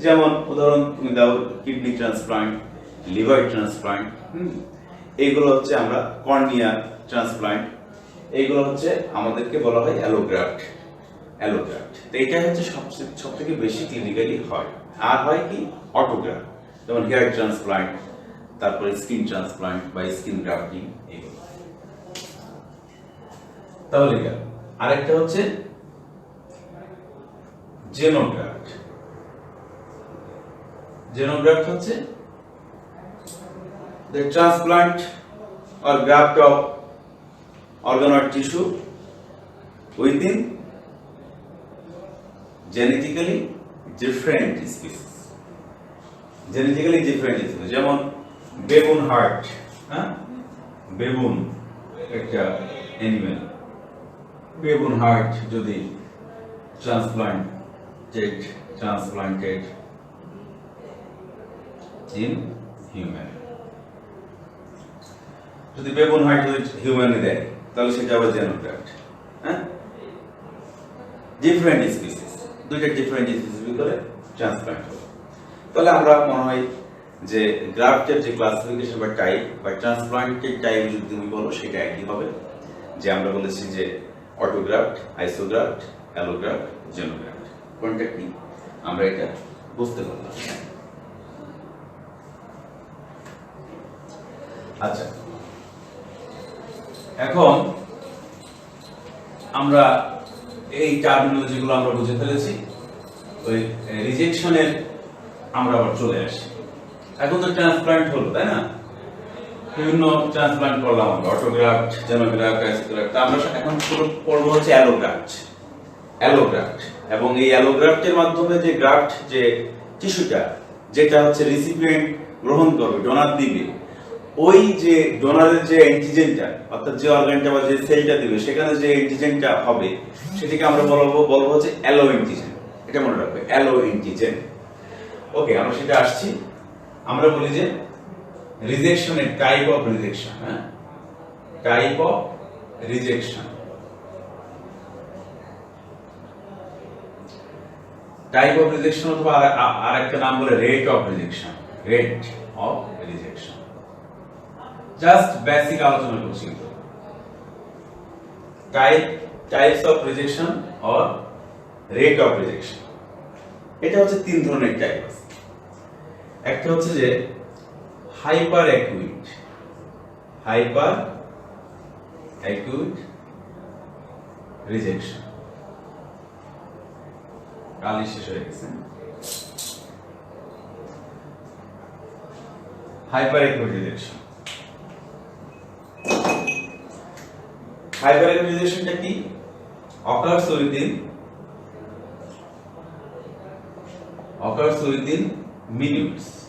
যেমন উদাহরণ তুমি দাও, কিডনি ট্রান্সপ্লান্ট, লিভার ট্রান্সপ্লান্ট, এইগুলো হচ্ছে আমরা কর্নিয়া ট্রান্সপ্লান্ট, এইগুলো হচ্ছে আমাদেরকে বলা হয় অ্যালোগ্রাফট। অ্যালোগ্রাফট তো এটা হচ্ছে সব থেকে বেশি ক্লিনিক্যালি হয়। আর হয় কি অটোগ্রাফট, যেমন হেয়ার ট্রান্সপ্লান্ট, তারপরে স্কিন ট্রান্সপ্লান্ট বা স্কিন গ্রাফটিং, এগুলো। তাহলে আরেকটা হচ্ছে জেনোগ্রাফট। জেনোগ্রাফট হচ্ছে the transplant or graft of organ or tissue within genetically different species. Genetically different species, যেমন বেবুন হার্ট, হ্যাঁ, বেবুন একটা অ্যানিমেল, বেবুন হার্ট যদি transplanted in human, যদি বেবুন হার্ট যদি হিউম্যানে দেয় তাহলে সেটা আবার জেনোগ্রাফট। হ্যাঁ, ডিফারেন্ট স্পিসিস, দুইটা ডিফারেন্ট স্পিসিস ভিতরে ট্রান্সপ্লান্ট হবে। তাহলে আমরা মনে হয় যে গ্রাফটের যে ক্লাসিফিকেশন বা টাইপ বা ট্রান্সপ্লান্টের টাইপ যদি তুমি বলো সেটা একই হবে। যে আমরা বলেছি যে অটোগ্রাফট, আইসোগ্রাফট, অ্যালোগ্রাফট, জেনোগ্রাফট, কোনটা কি আমরা এটা বুঝতে পারলাম। আচ্ছা, এখন আমরা এই টার্মিনোলজিগুলো আমরা বুঝে ফেলেছি। ওই রিজেকশনের আমরা আবার চলে আসি। এখন তো ট্রান্সপ্লান্ট হলো, তাই না? বিভিন্ন ট্রান্সপ্লান্ট করলাম আমরা, অটোগ্রাফট, জেনোগ্রাফট, আইসোগ্রাফট। আমরা এখন পড়বো হচ্ছে অ্যালোগ্রাফট। অ্যালোগ্রাফট এবং এই অ্যালোগ্রাফটের মাধ্যমে যে গ্রাফট, যে টিস্যুটা যেটা হচ্ছে রিসিপিয়েন্ট গ্রহণ করবে, ডোনার দিবে, ওই যে ডোনারের যে অ্যান্টিজেনটা, অর্থাৎ যে অর্গানটা বা যে সেলটা দিবে, সেখানে যে অ্যান্টিজেনটা হবে সেটাকে আমরা বলবো হচ্ছে অ্যালো অ্যান্টিজেন। এটা মনে রাখবে, অ্যালো অ্যান্টিজেন। ওকে, আমরা সেটা আসছি। আমরা বলি যে রিজেকশনের টাইপ অফ রিজেকশন, হ্যাঁ, type of rejection. Type of rejection অথবা আরেকটা নাম বলে rate of rejection. Rate of rejection just basic আলোচনা করছি। Types of rejection or rate of rejection, এটা হচ্ছে তিন ধরনের টাইপ আছে। একটা হচ্ছে যে hyper acute, hyper acute rejection. কালই শেষ হয়ে গেছে। Hyper acute rejection, hyper acute রিজেকশনটা কি? occurs within minutes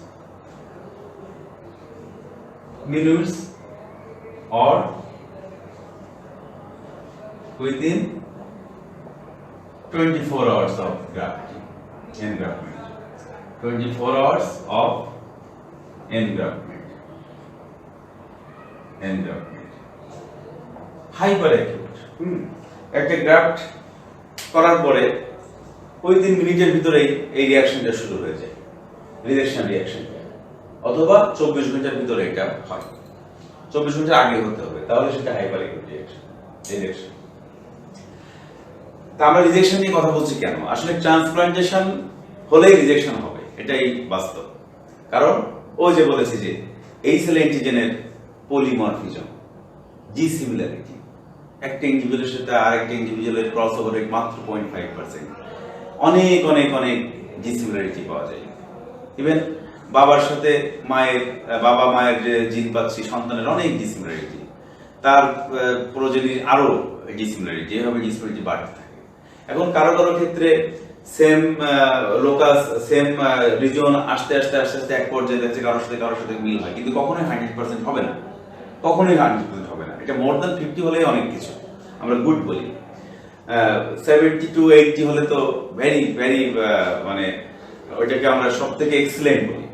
or within 24 hours of engraftment. 24 hours of engraftment. Hyper acute, একটা গ্রাফট করার পরে ওই 3 মিনিটের ভিতরেই এই রিঅ্যাকশনটা শুরু হয়ে যায়, রিজেকশন রিঅ্যাকশনটা, অথবা 24 ঘন্টার ভিতরে এটা হয়। 24 ঘন্টার আগে হতে হবে, তাহলে সেটা হাইপার অ্যাকিউট রিজেকশন। তা আমরা রিজেকশন নিয়ে কথা বলছি কেন? আসলে ট্রান্সপ্লান্টেশন হলেই রিজেকশন হবে, এটাই বাস্তব। কারণ ওই যে বলেছি যে এই সেল অ্যান্টিজেনের পলিমরফিজম, ডিসিমিলারিটি, একটা ইন্ডিভিজুয়ালের সাথে আরেকটা ইন্ডিভিজুয়ালের ক্রস ওভার রেট মাত্র 0.5%। অনেক অনেক অনেক ডিসিমিলারিটি পাওয়া যায়। ইভেন বাবার সাথে বাবা মায়ের যে জিন পাচ্ছি, সন্তানের অনেক ডিসিমিলারিটি, তার প্রয়োজনীয় আরো ডিসিমিলারিটি, এভাবে ডিসিমিলারিটি বাড়তে থাকে। এখন কারো কারো ক্ষেত্রে সেম লোকাস, সেম রিজন আস্তে আস্তে এক পর্যায়ে দেখছে কারোর সাথে মিল হয়, কিন্তু কখনোই 100% হবে না, কখনোই 100% হবে না। এটা মোর দ্যান 50 হলেই অনেক কিছু। আমরা গুড বলি। 70 to 80 হলে তো ভেরি ভেরি মানে ওইটাকে আমরা সব থেকে এক্সিলেন্ট বলি।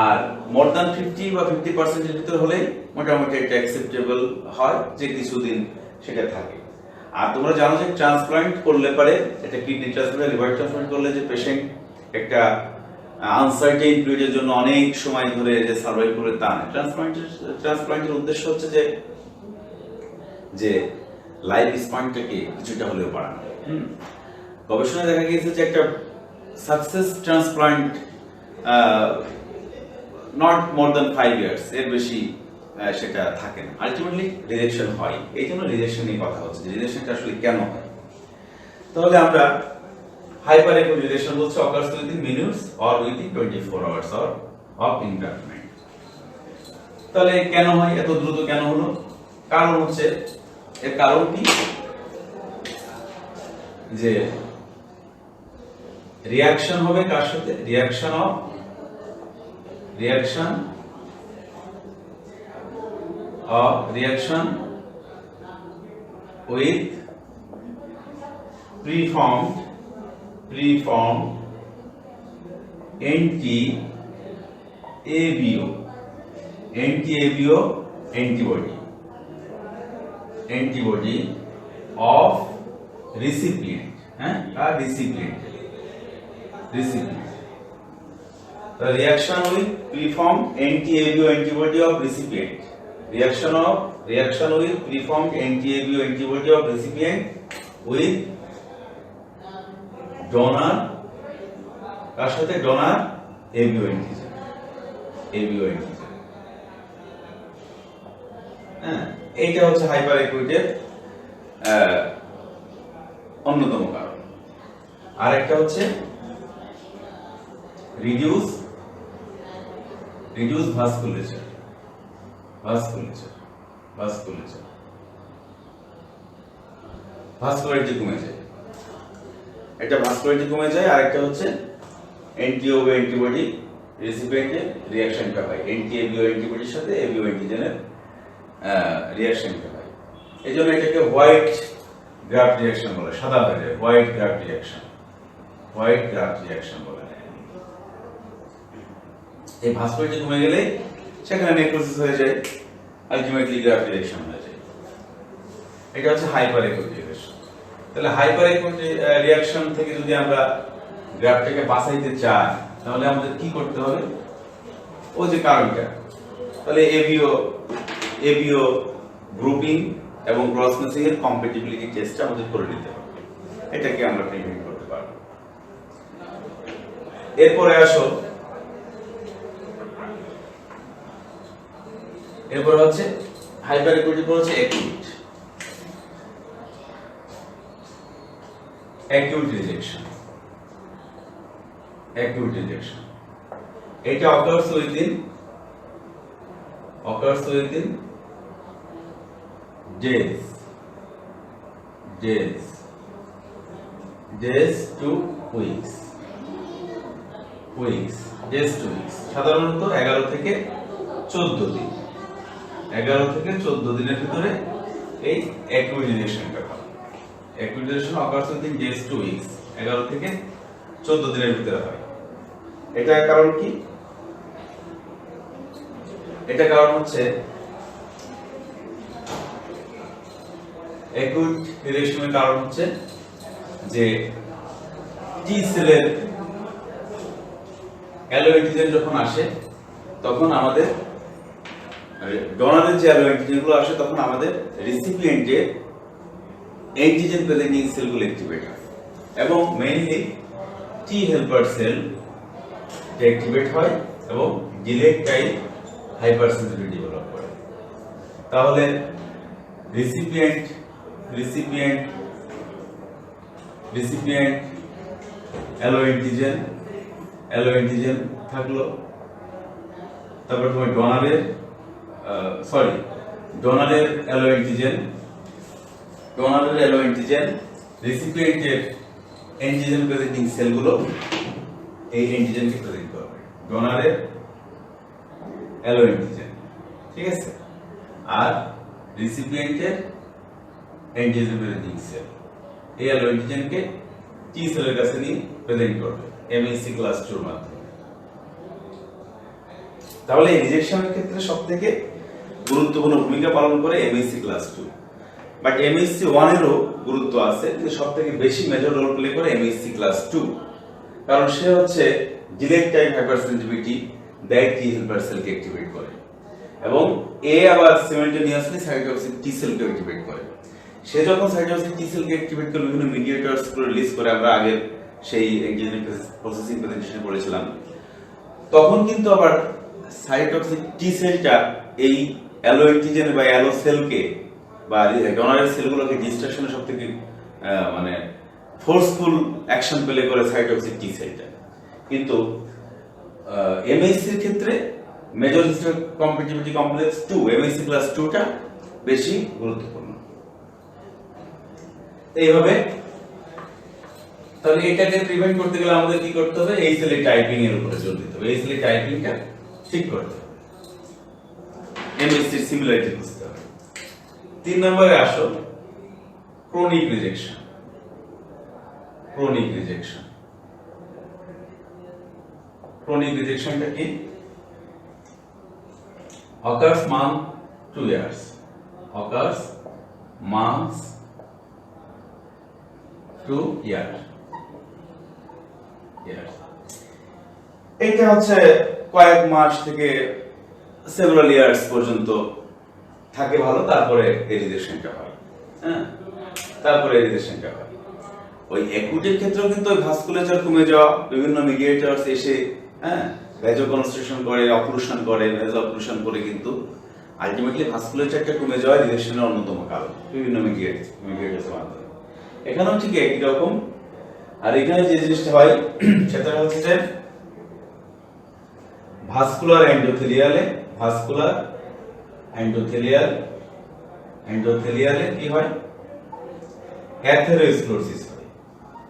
আর মোর দ্যান 50 বা 50% এর ভিতর হলে মোটামুটি এটা অ্যাকসেপ্টেবল হয়, যে কিছুদিন সেটা থাকে। আর তোমরা জানো যে ট্রান্সপ্লান্ট করলে পারে, এটা কিডনি ট্রান্সপ্লান্ট, লিভার ট্রান্সপ্লান্ট করলে যে পেশেন্ট একটা আনসার্টেইন পিরিয়ডের জন্য অনেক সময় ধরে যে সার্ভাইভ করবে তা না। ট্রান্সপ্লান্টের উদ্দেশ্য হচ্ছে যে লাইফ স্প্যানটাকে কিছুটা হলেও বাড়ানো। গবেষণায় দেখা গিয়েছে যে একটা success transplant not more than 5 years, এর বেশি সেটা থাকে না। আলটিমেটলি রিজেকশন হয়। এই জন্য রিজেকশন নিয়ে কথা হচ্ছে, যে রিজেকশনটা আসলে কেন হয়। তাহলে আমরা হাইপার একুট রিজেকশন বলছি occurs within minutes or within 24 hours of engraftment। তাহলে কেন হয়, এত দ্রুত কেন হলো? কারণ হচ্ছে, এর কারণ কি, যে রিঅ্যাকশন হবে কার সাথে? Reaction with preformed anti-ABO antibody of recipient, the reaction with preformed anti-ABO antibody of recipient, reaction with preformed anti-ABO antibody of recipient with donor, কার সাথে? donor ABO antigen। এইটা হচ্ছে হাইপার একুইটের অন্যতম কারণ। আরেকটা হচ্ছে রিডিউস ভাস্কুলেচার। ভাস্কুলারিটি কমে যায়, একটা ভাস্কুলারিটি কমে যায়। আরেকটা হচ্ছে অ্যান্টি-ABO অ্যান্টিবডি রেসিপিয়েন্টের রিঅ্যাকশনটা হয়, অ্যান্টি-ABO অ্যান্টিবডির সাথে ABO অ্যান্টিজেনের রিঅ্যাকশনটা হয়। এই জন্য এটাকে হোয়াইট গ্রাফট রিঅ্যাকশন বলে, সাদা হয়ে যায়, হোয়াইট গ্রাফট রিঅ্যাকশন বলে। এই ভাস্কুলারিটি কমে গেলে সেখানে নেক্রোসিস হয়ে যায়, আলটিমেটলি গ্রাফট রিঅ্যাকশন হয়ে যায়। এটা হচ্ছে হাইপার একুট রিঅ্যাকশন। তাহলে হাইপার একুট রিঅ্যাকশন থেকে যদি আমরা গ্রাফটটাকে বাঁচাইতে চাই, তাহলে আমাদের কি করতে হবে? ও যে কারণটা, তাহলে ABO গ্রুপিং এবং ক্রস ম্যাচিং এর কম্প্যাটিবিলিটি টেস্টটা আমাদের করে নিতে হবে। এটাকে আমরা প্রিভেন্ট করতে পারবো। এরপরে হচ্ছে হাইপার একুইটি হচ্ছে acute rejection। এটা occurs within days to weeks, সাধারণত 11 থেকে 14 দিন, 11 থেকে 14 দিনের ভিতরে এই acute rejection-টা হয়। acute rejection occurs within days to weeks, 11 থেকে 14 দিনের ভিতরে হয়। এটা কারণ কি? এটা কারণ হচ্ছে acute rejection-এর কারণ হচ্ছে যে টি সেলের অ্যালোঅ্যান্টিজেন যখন আসে, তখন আমাদের ডোনারের যে অ্যালোঅ্যান্টিজেনগুলো আসে, তখন আমাদের রিসিপিয়েন্টের অ্যান্টিজেন প্রেজেন্টিং সেলগুলো অ্যাক্টিভেট হয়, এবং মেইনলি টি হেল্পার সেল অ্যাক্টিভেট হয় এবং ডিলেড টাইপ হাইপারসেন্সিটিভিটি ডেভেলপ করে। তাহলে রিসিপিয়েন্ট অ্যালোঅ্যান্টিজেন থাকলো, তারপর তোমার ডোনারের অ্যালোঅ্যান্টিজেন রিসিপিয়েন্টের অ্যান্টিজেন প্রেজেন্টিং সেলগুলো এই অ্যান্টিজেনকে প্রেজেন্ট করবে, ডোনারের অ্যালোঅ্যান্টিজেন, ঠিক আছে। আর রিসিপিয়েন্টের অ্যান্টিজেন প্রেজেন্টিং সেল। এই অ্যালো অ্যান্টিজেনকে টি সেলের কাছে নিয়ে প্রেজেন্ট করবে এমএসসি ক্লাস 2 এর মাধ্যমে। তাহলে এই রিজেকশনের ক্ষেত্রে সবথেকে গুরুত্বপূর্ণ ভূমিকা পালন করে এমএসসি ক্লাস 2, বাট এমএসসি 1 এরও গুরুত্ব আছে, কিন্তু সবথেকে বেশি মেজর রোল প্লে করে এমএসসি ক্লাস 2, কারণ সে হচ্ছে delayed type hypersensitivity that T helper সেলকে অ্যাক্টিভেট করে, এবং এ আবার সিমেন্টেনিয়াসলি সাইটোটক্সিক টি সেলকে অ্যাক্টিভেট করে। সে যখন সাইটোটক্সিক টি সেলকে অ্যাক্টিভেট করে বিভিন্ন মিডিয়েটরস গুলো রিলিজ করে, আমরা আগের সেই এনজাইম প্রসেসিং প্রেজেন্টেশনে পড়েছিলাম, তখন কিন্তু আবার সাইটোটক্সিক টি সেলটা এই অ্যালো অ্যান্টিজেন বা অ্যালো সেলকে বা ডোনারের সেলগুলোকে ডিস্ট্রাকশনের সবথেকে মানে ফোর্সফুল অ্যাকশন প্লে করে সাইটোটক্সিক টি সেলটা। কিন্তু এমএসসির ক্ষেত্রে major histocompatibility complex 2 MSC class 2টা বেশি গুরুত্বপূর্ণ। এইভাবে তাহলে এটাকে প্রিভেন্ট করতে গেলে আমাদের কি করতে হবে? এই সেলের টাইপিং এর উপরে জোর দিতে হবে, এই সেলের টাইপিংটা ঠিক করতে হবে, এমএসসির সিমিলারিটি বুঝতে হবে। 3 নম্বরে আসো, chronic rejection. Chronic rejection, chronic রিজেকশনটা কি? occurs month to years, occurs months to years, এটা হচ্ছে কয়েক মাস থেকে সেভারাল ইয়ার্স পর্যন্ত থাকে ভালো, তারপরে এই রিজেকশনটা হয়। হ্যাঁ, তারপরে এই রিজেকশনটা হয়। ওই অ্যাকুটের ক্ষেত্রেও কিন্তু ওই ভাস্কুলেচার কমে যাওয়া, বিভিন্ন মিডিয়েটরস এসে ভ্যাজোকনস্ট্রিকশন করে, অক্লুশন করে, ভ্যাজো অক্লুশন করে, কিন্তু আলটিমেটলি ভাস্কুলেচারটা কমে যাওয়া রিজেকশনের অন্যতম কারণ, বিভিন্ন মিডিয়েটরসের মাধ্যমে। এখানেও ঠিক একই রকম। আর এখানে যে জিনিসটা হয় সেটা হচ্ছে যে ভাস্কুলার এন্ডোথেলিয়ালে, ভাস্কুলার এন্ডোথেলিয়ালে কি হয়? অ্যাথেরোস্ক্লেরোসিস হয়,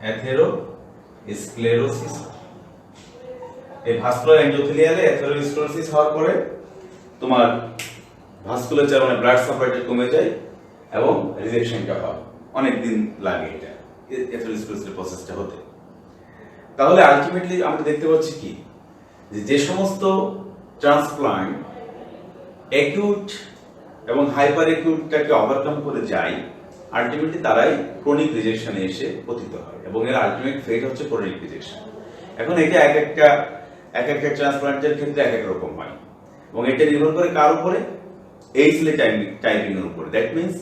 অ্যাথেরোস্ক্লেরোসিস। এই ভাস্কুলার এন্ডোথেলিয়ালে অ্যাথেরোস্ক্লেরোসিস হওয়ার পরে তোমার ভাস্কুলেচার মানে ব্লাড সাপ্লাইটা কমে যায় এবং রিজেকশনটা হয়। অনেক দিন লাগে এটা অ্যাথেরোস্ক্লেরোসিস প্রসেসটা হতে। তাহলে আলটিমেটলি আমরা দেখতে পাচ্ছি কি, যে সমস্ত ট্রান্সপ্লান্ট অ্যাকিউট এবং হাইপার অ্যাকিউটটাকে ওভারকাম করে যায়, আলটিমেটলি তারাই ক্রনিক রিজেকশনে এসে পতিত হয়, এবং এর আলটিমেট ফেট হচ্ছে ক্রনিক রিজেকশন। এখন এটা এক একটা ট্রান্সপ্লান্টের ক্ষেত্রে এক এক রকম হয়, এবং এটা নির্ভর করে কার উপরে? এই সেলের টাইপিং এর উপরে। দ্যাট মিন্স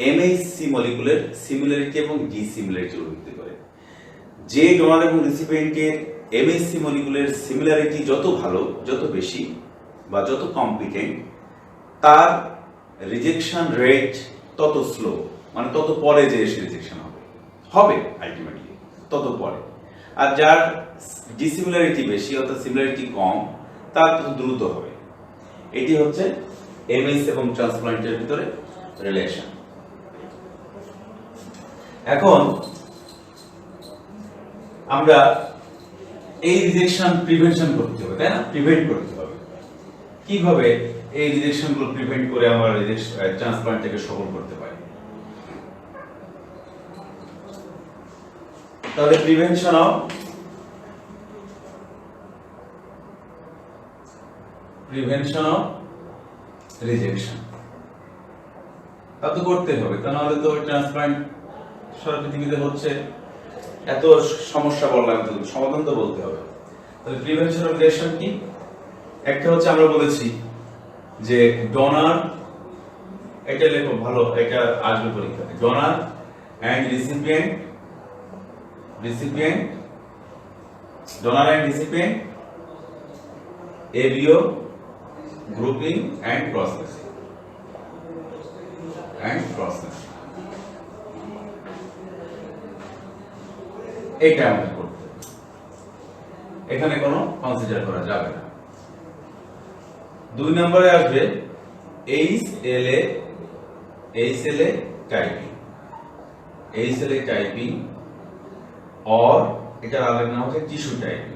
এমএইচসি মলিকুলের সিমিলারিটি এবং ডিসিমিলারিটির উপর ভিত্তি করে। যে ডোনার এবং রিসিপিয়েন্টের এমএইচসি মলিকুলের সিমিলারিটি যত ভালো, যত বেশি বা যত কম্পিটেন্ট, তার রিজেকশন রেট তত স্লো, মানে তত পরে যে এসে রিজেকশন হবে আলটিমেটলি তত পরে। আর যার ডিসিমিলারিটি বেশি অর্থাৎ সিমিলারিটি কম, তার তত দ্রুত হবে। এটি হচ্ছে এমএইচসি এবং ট্রান্সপ্লান্টের ভিতরে রিলেশন। এখন আমরা এই রিজেকশন প্রিভেনশন করতে হবে, তাই না? প্রিভেন্ট করতে হবে। কিভাবে এই রিজেকশন গুলো প্রিভেন্ট করে আমরা ট্রান্সপ্লান্টটাকে সফল করতে পারি? তাহলে প্রিভেনশন অফ রিজেকশন তা তো করতে হবে, তা নাহলে তো ট্রান্সপ্লান্ট সারা পৃথিবীতে হচ্ছে। এত সমস্যা বললাম, তো সমাধান তো বলতে হবে। তাহলে প্রিভেনশন অফ রিজেকশন কি? একটা হচ্ছে আমরা বলেছি যে ডোনার, এটা লেখো ভালো, এটা আসবে পরীক্ষাতে। Donor and recipient, donor and recipient ABO grouping and processing, এটা আমাদের করতে হবে, এখানে কোনো কনসিডার করা যাবে না। 2 নম্বরে আসবে HLA টাইপিং, অর এটার আরেক নাম হচ্ছে টিস্যু টাইপিং।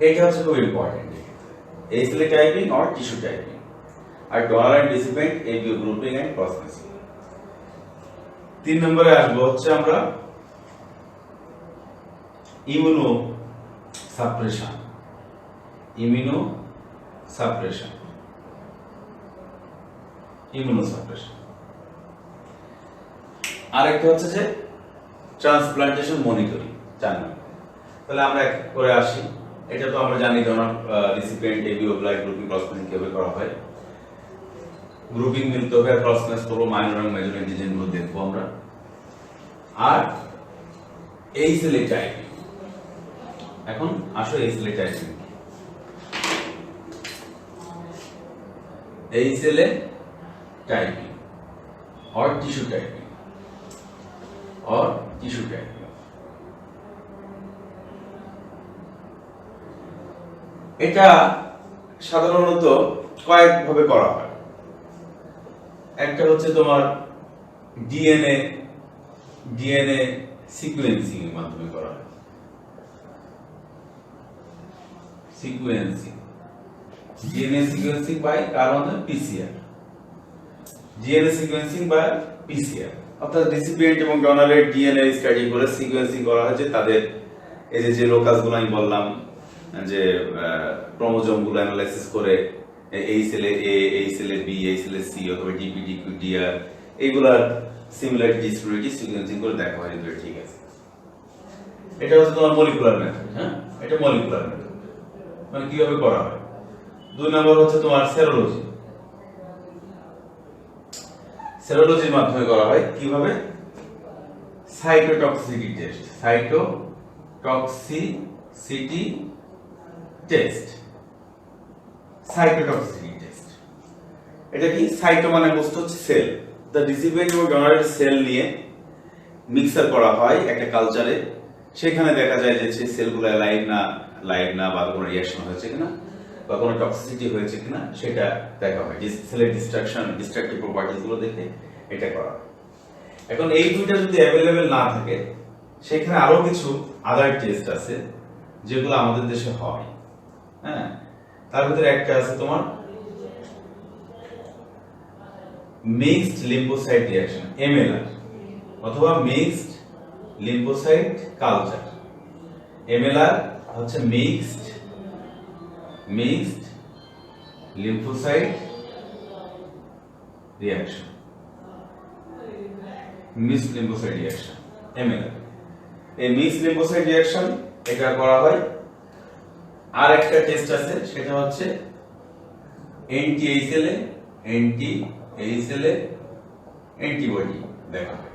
এটা হচ্ছে খুব ইম্পর্টেন্ট, এই সেলে টাইপিং অর টিস্যু টাইপিং, আর donor and recipient ABO grouping and processing. 3 নম্বরে আসবো হচ্ছে আমরা immunosuppression. Immunosuppression, immunosuppression. আরেকটা হচ্ছে যে ট্রান্সপ্লান্টেশন মনিটরিং। 4 নম্বর। তাহলে আমরা এক করে আসি। এটা তো আমরা জানি donor recipient ABO blood grouping processing কিভাবে করা হয়। গ্রুপিং মিলতে হবে, ক্রস ম্যাচ করবো, মাইনর এবং মেজর অ্যান্টিজেন গুলো দেখবো আমরা। আর এই সেলে টাইপিং। এখন আসো এই সেলে টাইপিং। এই সেলে typing or tissue typing, or tissue typing. এটা সাধারণত কয়েকভাবে করা হয়। একটা হচ্ছে তোমার ডিএনএ সিকোয়েন্সিং এর মাধ্যমে করা হয়। সিকোয়েন্সিং, ডিএনএ সিকোয়েন্সিং বাই কার মাধ্যমে? PCR. DNA sequencing by PCR, অর্থাৎ রিসিপিয়েন্ট এবং ডোনারের ডিএনএ স্টাডি করে সিকোয়েন্সিং করা হয়েছে। তাদের এই যে লোকাস গুলো আমি বললাম, যে ক্রোমোজোম গুলো অ্যানালাইসিস করে এই সেলে এ, এই সেলে বি, এই সেলে সি অথবা ডিপি, ডিকিউ, ডিআর এইগুলার সিমিলারিটি ডিসপ্যারিটি সিকোয়েন্সিং করে দেখা হয় যে ঠিক আছে। এটা হচ্ছে তোমার মলিকুলার মেথড। হ্যাঁ, এটা মলিকুলার মেথড, মানে কিভাবে করা হয়। 2 নম্বর হচ্ছে তোমার সেরোলজি। সেরোলজির মাধ্যমে করা হয় কিভাবে? Cytotoxicity test. Cytotoxicity test, cytotoxicity test. এটা কি? সাইটো মানে বস্তু হচ্ছে সেল। দ্য রিসিপিয়েন্ট এবং ডোনারের সেল নিয়ে মিক্সার করা হয় একটা কালচারে। সেখানে দেখা যায় যে সেলগুলো লাইভ না বা কোনো রিঅ্যাকশন হয়েছে কিনা বা কোনো টক্সিসিটি হয়েছে কিনা সেটা দেখা হয়। সেলের ডিস্ট্রাকটিভ প্রপার্টিজ গুলো দেখে এটা করা হয়। এখন এই দুইটা যদি অ্যাভেলেবেল না থাকে, সেখানে আরো কিছু আদার টেস্ট আছে যেগুলো আমাদের দেশে হয়। হ্যাঁ, তার ভিতরে একটা আছে তোমার মিক্সড লিম্ফোসাইট রিঅ্যাকশন, এমএলআর, অথবা মিক্সড লিম্ফোসাইট কালচার। এমএলআর হচ্ছে mixed lymphocyte reaction, mixed lymphocyte reaction, MLR. এই মিক্সড লিম্ফোসাইট রিঅ্যাকশন এটা করা হয়। আর একটা টেস্ট আছে, সেটা হচ্ছে এনটিএইচএলএ অ্যান্টিবডি দেখা হয়।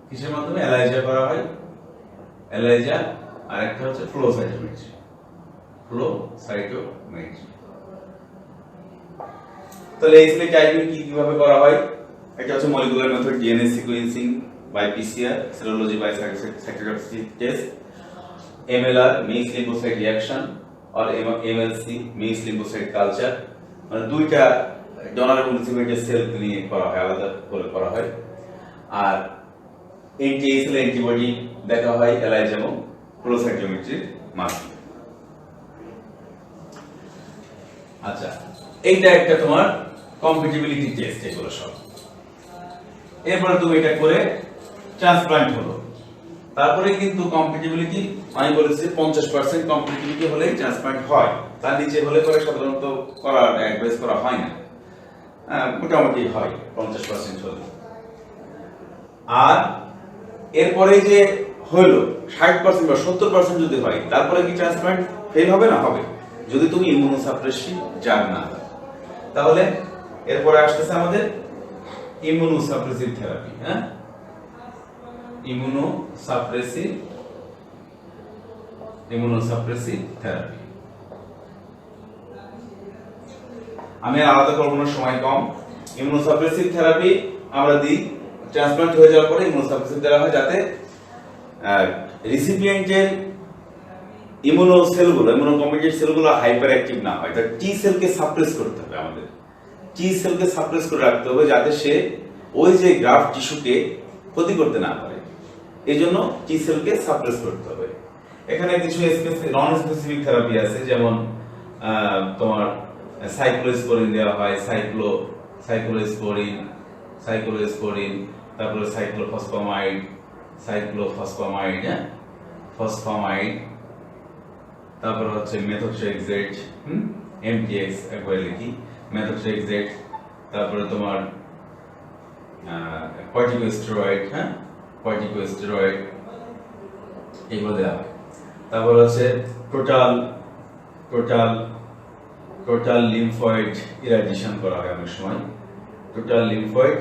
কিসের মাধ্যমে? এলাইজা করা হয়, এলাইজা। আর একটা হচ্ছে ফ্লো সাইটোমেট্রি। তাহলে এই সেলে টাইপিং কিভাবে করা হয়? এটা হচ্ছে molecular method, DNA sequencing by PCR, serology by cytotoxicity test, MLR mixed lymphocyte reaction আর এমএলসি মিক্সড লিম্ফোসাইট কালচার। মানে দুইটা ডোনার এবং রিসিপিয়েন্টের সেল নিয়ে করা হয়, আলাদা করে করা হয়। আর এনটিএইচএল অ্যান্টিবডি দেখা হয় এলাইজা এবং ফ্লো সাইটোমেট্রির মাধ্যমে। আচ্ছা, এইটা একটা তোমার কম্প্যাটিবিলিটি টেস্ট। এগুলো সব এরপরে তুমি এটা করে ট্রান্সপ্লান্ট হলো। তারপরে কিন্তু কম্প্যাটিবিলিটি আমি বলেছি 50% কম্প্যাটিবিলিটি হলেই ট্রান্সপ্লান্ট হয়। তার নিচে হলে পরে সাধারণত করার অ্যাডভাইস করা হয় না। মোটামুটি হয় 50% হলে। আর এরপরে যে হলো 60% বা 70% যদি হয়, তারপরে কি ট্রান্সপ্লান্ট ফেল হবে না? হবে, যদি তুমি ইমিউনোসাপ্রেসিভ ড্রাগ না দাও। তাহলে এরপরে আসতেছে আমাদের ইমিউনোসাপ্রেসিভ থেরাপি। হ্যাঁ, ইমিউনোসাপ্রেসিভ থেরাপি। আমি আলাদা করবো না, সময় কম। ইমিউনোসাপ্রেসিভ থেরাপি আমরা দিই ট্রান্সপ্লান্ট হয়ে যাওয়ার পরে। ইমিউনোসাপ্রেসিভ দেওয়া হয় যাতে রিসিপিয়েন্টের ইমিউনো সেলগুলো, ইমিউনোকম্পিটেন্ট সেলগুলো হাইপার অ্যাক্টিভ না হয়। তার টি সেলকে সাপ্রেস করতে হবে, আমাদের টি সেলকে সাপ্রেস করে রাখতে হবে যাতে সে ওই যে গ্রাফট টিস্যুকে ক্ষতি করতে না পারে। এই জন্য টি সেলকে সাপ্রেস করতে হবে। এখানে কিছু নন স্পেসিফিক থেরাপি আছে, যেমন তোমার সাইক্লোস্পোরিন দেওয়া হয়, সাইক্লোস্পোরিন, তারপরে সাইক্লোফসফামাইড, ফসফামাইড, তারপর হচ্ছে মেথোট্রেক্সেট, এমটিএক্স একবারে লিখি, মেথোট্রেক্সেট, তারপরে তোমার কর্টিকোস্টেরয়েড, এগুলো দেওয়া হয়। তারপর হচ্ছে টোটাল লিম্ফয়েড ইরাডিয়েশন করা হয় অনেক সময়, টোটাল লিম্ফয়েড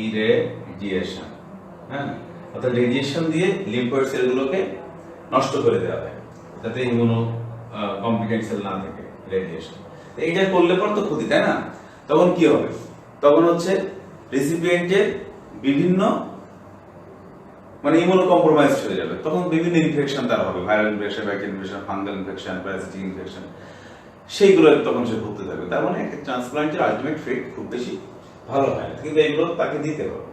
ইরেডিয়েশন, হ্যাঁ, অর্থাৎ রেডিয়েশন দিয়ে লিম্ফয়েড সেলগুলোকে নষ্ট করে দেওয়া হয় যাতে ইমিউনো কম্পিটেন্ট সেল না থাকে, রেডিয়েশন। এইটা করলে পর তো ক্ষতি, তাই না? তখন কি হবে? তখন হচ্ছে রেসিপিয়েন্টের বিভিন্ন মানে ইমিউনো কম্প্রোমাইজ হয়ে যাবে, তখন বিভিন্ন ইনফেকশন তার হবে, viral infection, bacterial infection, fungal infection, parasitic infection, সেইগুলো তখন সে ভুগতে থাকবে। তার মানে একটা ট্রান্সপ্লান্টের আলটিমেট ফেট খুব বেশি ভালো হয় না, কিন্তু এগুলো তাকে দিতে হবে।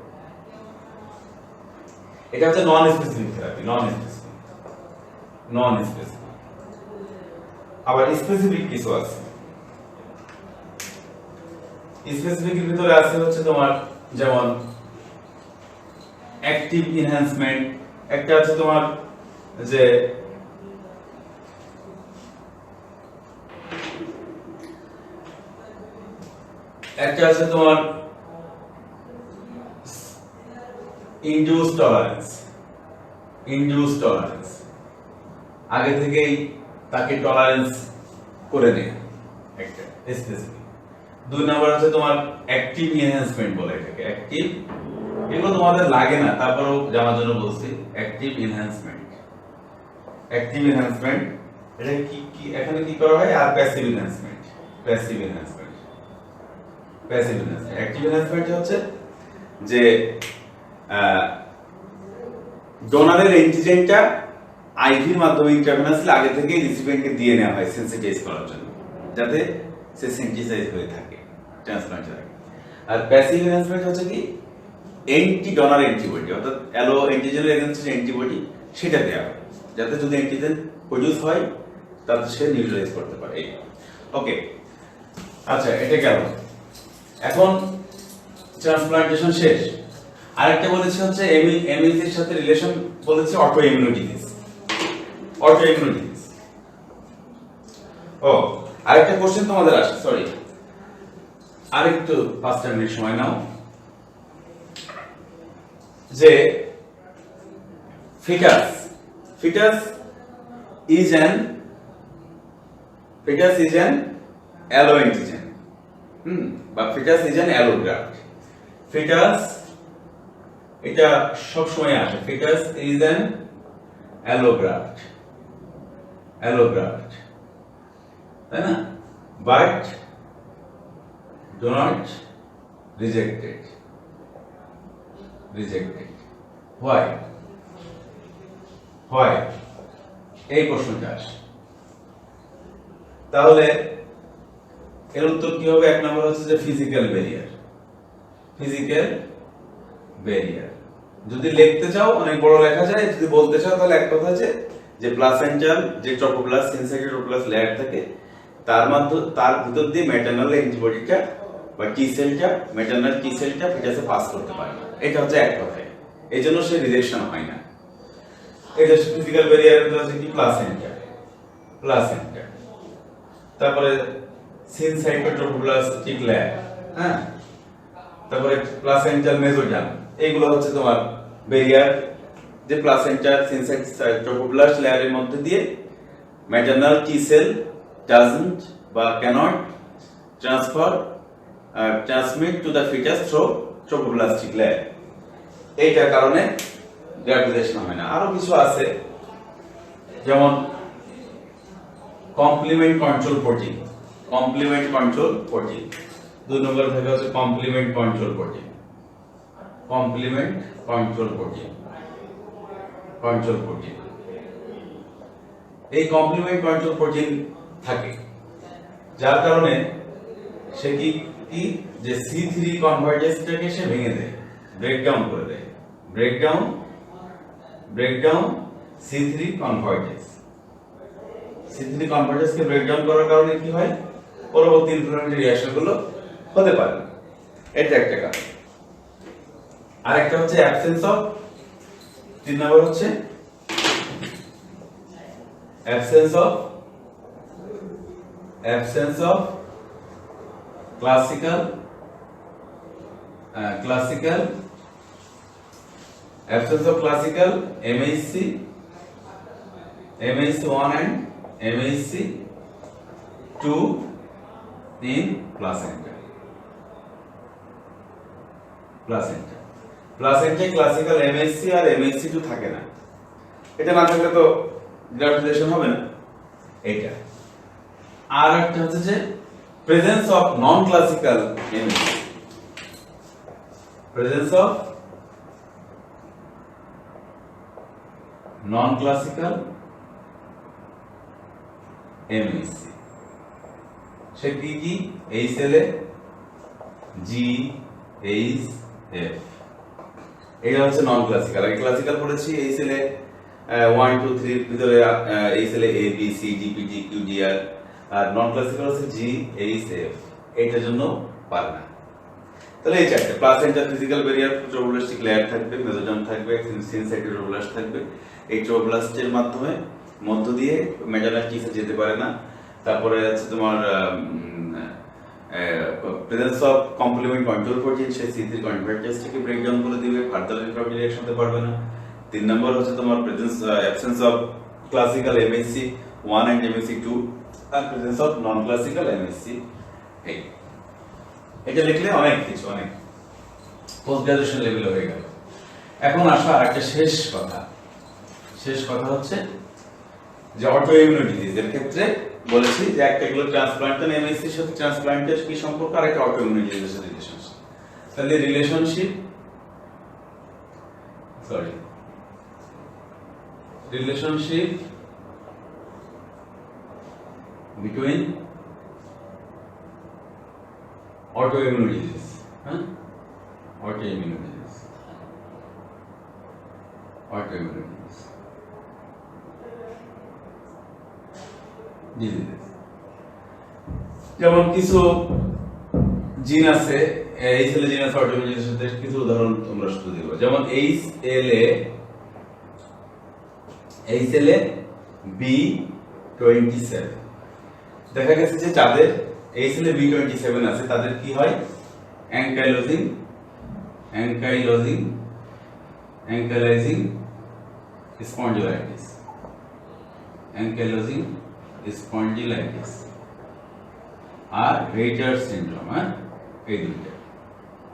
এটা হচ্ছে non specific therapy, non specific. আবার স্পেসিফিক কিছু আছে। স্পেসিফিকের ভিতরে আছে হচ্ছে তোমার যেমন অ্যাক্টিভ এনহ্যান্সমেন্ট, একটা আছে তোমার যে একটা আছে তোমার ইনডিউস টলারেন্স, আগে থেকেই তাকে টলারেন্স করে নেয়, একটা স্পেসিফিক। 2 নাম্বার হচ্ছে তোমার অ্যাক্টিভ এনহ্যান্সমেন্ট বলে এটাকে, অ্যাক্টিভ, এগুলো তোমাদের লাগে না, তারপরেও জানার জন্য বলছি। অ্যাক্টিভ এনহ্যান্সমেন্ট এটা কি এখানে কি করা হয়? আর প্যাসিভ এনহ্যান্সমেন্ট। অ্যাক্টিভ এনহ্যান্সমেন্ট হচ্ছে যে ডোনারের অ্যান্টিজেনটা আইভির মাধ্যমে ইন্ট্রাভেনাসলি আগে থেকে রিসিপিয়েন্টকে দিয়ে নেওয়া হয় সেন্সিটাইজ করার জন্য, যাতে সে সেন্সিটাইজ হয়ে থাকে ট্রান্সপ্লান্টের আগে। আর প্যাসিভ এনহ্যান্সমেন্ট হচ্ছে কি ডোনার অ্যান্টিবডি, অর্থাৎ অ্যালো অ্যান্টিজেনের এগেইনস্ট অ্যান্টিবডি, সেটা দেওয়া হয় যাতে যদি অ্যান্টিজেন প্রডিউস হয় তাতে সে নিউট্রালাইজ করতে পারে। ওকে, আচ্ছা, এটা গেল। এখন ট্রান্সপ্লান্টেশন শেষ। আরেকটা বলেছে হচ্ছে এমইসির সাথে রিলেশন বলেছে অটো ইমিউনিটিস। ও, আরেকটা কোশ্চেন তোমাদের আসে, সরি, আরেকটু 5 মিনিট সময় নাও। যে fetus is an alloantigen, বা fetus is an allograft। fetus এটা সব সময় আসে, fetus is an allograft, তাই না? but do not rejected। why এই প্রশ্নটা আসে। তাহলে এর উত্তর কি হবে? 1 নম্বর হচ্ছে যে ফিজিক্যাল ব্যারিয়ার। যদি লিখতে চাও অনেক বড় লেখা যায়, যদি বলতে চাও তাহলে এক কথা আছে যে প্লাসেন্টাল যে ট্রোপোপ্লাস্ট, সেন্সাইটেড ট্রোপোপ্লাস্ট লেয়ার থাকে, তার ভিতর দিয়ে ম্যাটারনাল অ্যান্টিবডিটা বা টি সেলটা, ম্যাটারনাল টি সেলটা ফিটাসে পাস করতে পারে না। এটা হচ্ছে এক কথায়, এই জন্য সে রিজেকশন হয় না। এটা ফিজিক্যাল ব্যারিয়ারের ভিতরে আছে কি প্লাসেন্টা, তারপরে সেন্সাইটেড ট্রোপোপ্লাস্টিক লেয়ার, হ্যাঁ, তারপরে প্লাসেন্টাল মেসোজাম, এইগুলো হচ্ছে তোমার ব্যারিয়ার, যে প্লাসেন্টা সেন্সাইটেড ট্রোপোপ্লাস্ট লেয়ারের মধ্যে দিয়ে ম্যাটারনাল টি সেল ডাজন্ট বা can't transmit to the fetus through trophoblastic layer. এইটার কারণে গ্রাভিটেশন হয় না। আরো কিছু আছে, যেমন কমপ্লিমেন্ট কন্ট্রোল প্রোটিন। 2 নম্বর থেকে হচ্ছে কমপ্লিমেন্ট কন্ট্রোল প্রোটিন। এই কমপ্লিমেন্ট কন্ট্রোল প্রোটিন থাকে, যার কারণে সে কি যে C3 কনভার্টেজটাকে সে ভেঙে দেয়, ব্রেকডাউন করে দেয়। Breakdown C3 convertase. C3 কনভার্টেজকে breakdown করার কারণে কি হয়, পরবর্তী ইনফ্লামেটরি রিঅ্যাকশনগুলো হতে পারে না, এটা একটা কারণ। আরেকটা হচ্ছে অ্যাবসেন্স অফ, 3 নম্বর হচ্ছে absence of classical MHC 1 and MHC 2 in placenta classical MHC আর MHC 2 থাকে না, এটা না থাকলে তো ব্লাড রিলেশন হবে না এটা। আর একটা হচ্ছে যে presence of non classical MHC, presence of non classical MHC, সে কি এই সেলে GHF, এটা হচ্ছে নন ক্লাসিক্যাল। আগে ক্লাসিক্যাল পড়েছি এই সেলে 1 2 3 এর ভিতরে এই সেলে A B C D P T Q D R, R non classical হচ্ছে GHF, এটার জন্য পারে না। তাহলে এই চারটে প্লাসেন্টা ফিজিক্যাল ব্যারিয়ার, ট্রোব্লাস্টিক লেয়ার থাকবে, মেসোজোম থাকবে, সিনসাইটেড ট্রোব্লাস্ট থাকবে। এই ট্রোব্লাস্টের মাধ্যমে মধ্য দিয়ে মেটানাস টিসে যেতে পারে না। তারপরে আছে তোমার presence of complement control protein, সেই C3 কনভার্টেজটাকে ব্রেকডাউন করে দিবে, ফার্দার ইনফ্লামেটরি রিঅ্যাকশন হতে পারবে না। 3 নম্বর হচ্ছে তোমার absence of classical MHC 1 and MHC 2 আর presence of non classical MHC 8। এটা লিখলে অনেক কিছু, অনেক পোস্ট গ্রাজুয়েশন লেভেলে হয়ে গেল। এখন আসা আরেকটা শেষ কথা হচ্ছে যে অটো ইমিউন ডিজিজের ক্ষেত্রে বলেছি যে একটা হলো ট্রান্সপ্লান্টেশন MHC এর সাথে ট্রান্সপ্লান্টের কি সম্পর্ক, আর একটা অটো ইমিউন ডিজিজের সাথে রিলেশনশিপ। তাহলে relationship between autoimmune disease, autoimmune disease, যেমন কিছু জিন আছে, এই সেলে জিন আছে অটোইমিউন ডিজিজের সাথে, কিছু উদাহরণ তোমরা শুধু দিব। যেমন এই সেলে B27, দেখা গেছে যে যাদের এই সেলে B27 আছে তাদের কি হয়, অ্যাঙ্কাইলোজিং স্পন্ডিলাইটিস আর রেইটার সিনড্রোম। এই দুইটা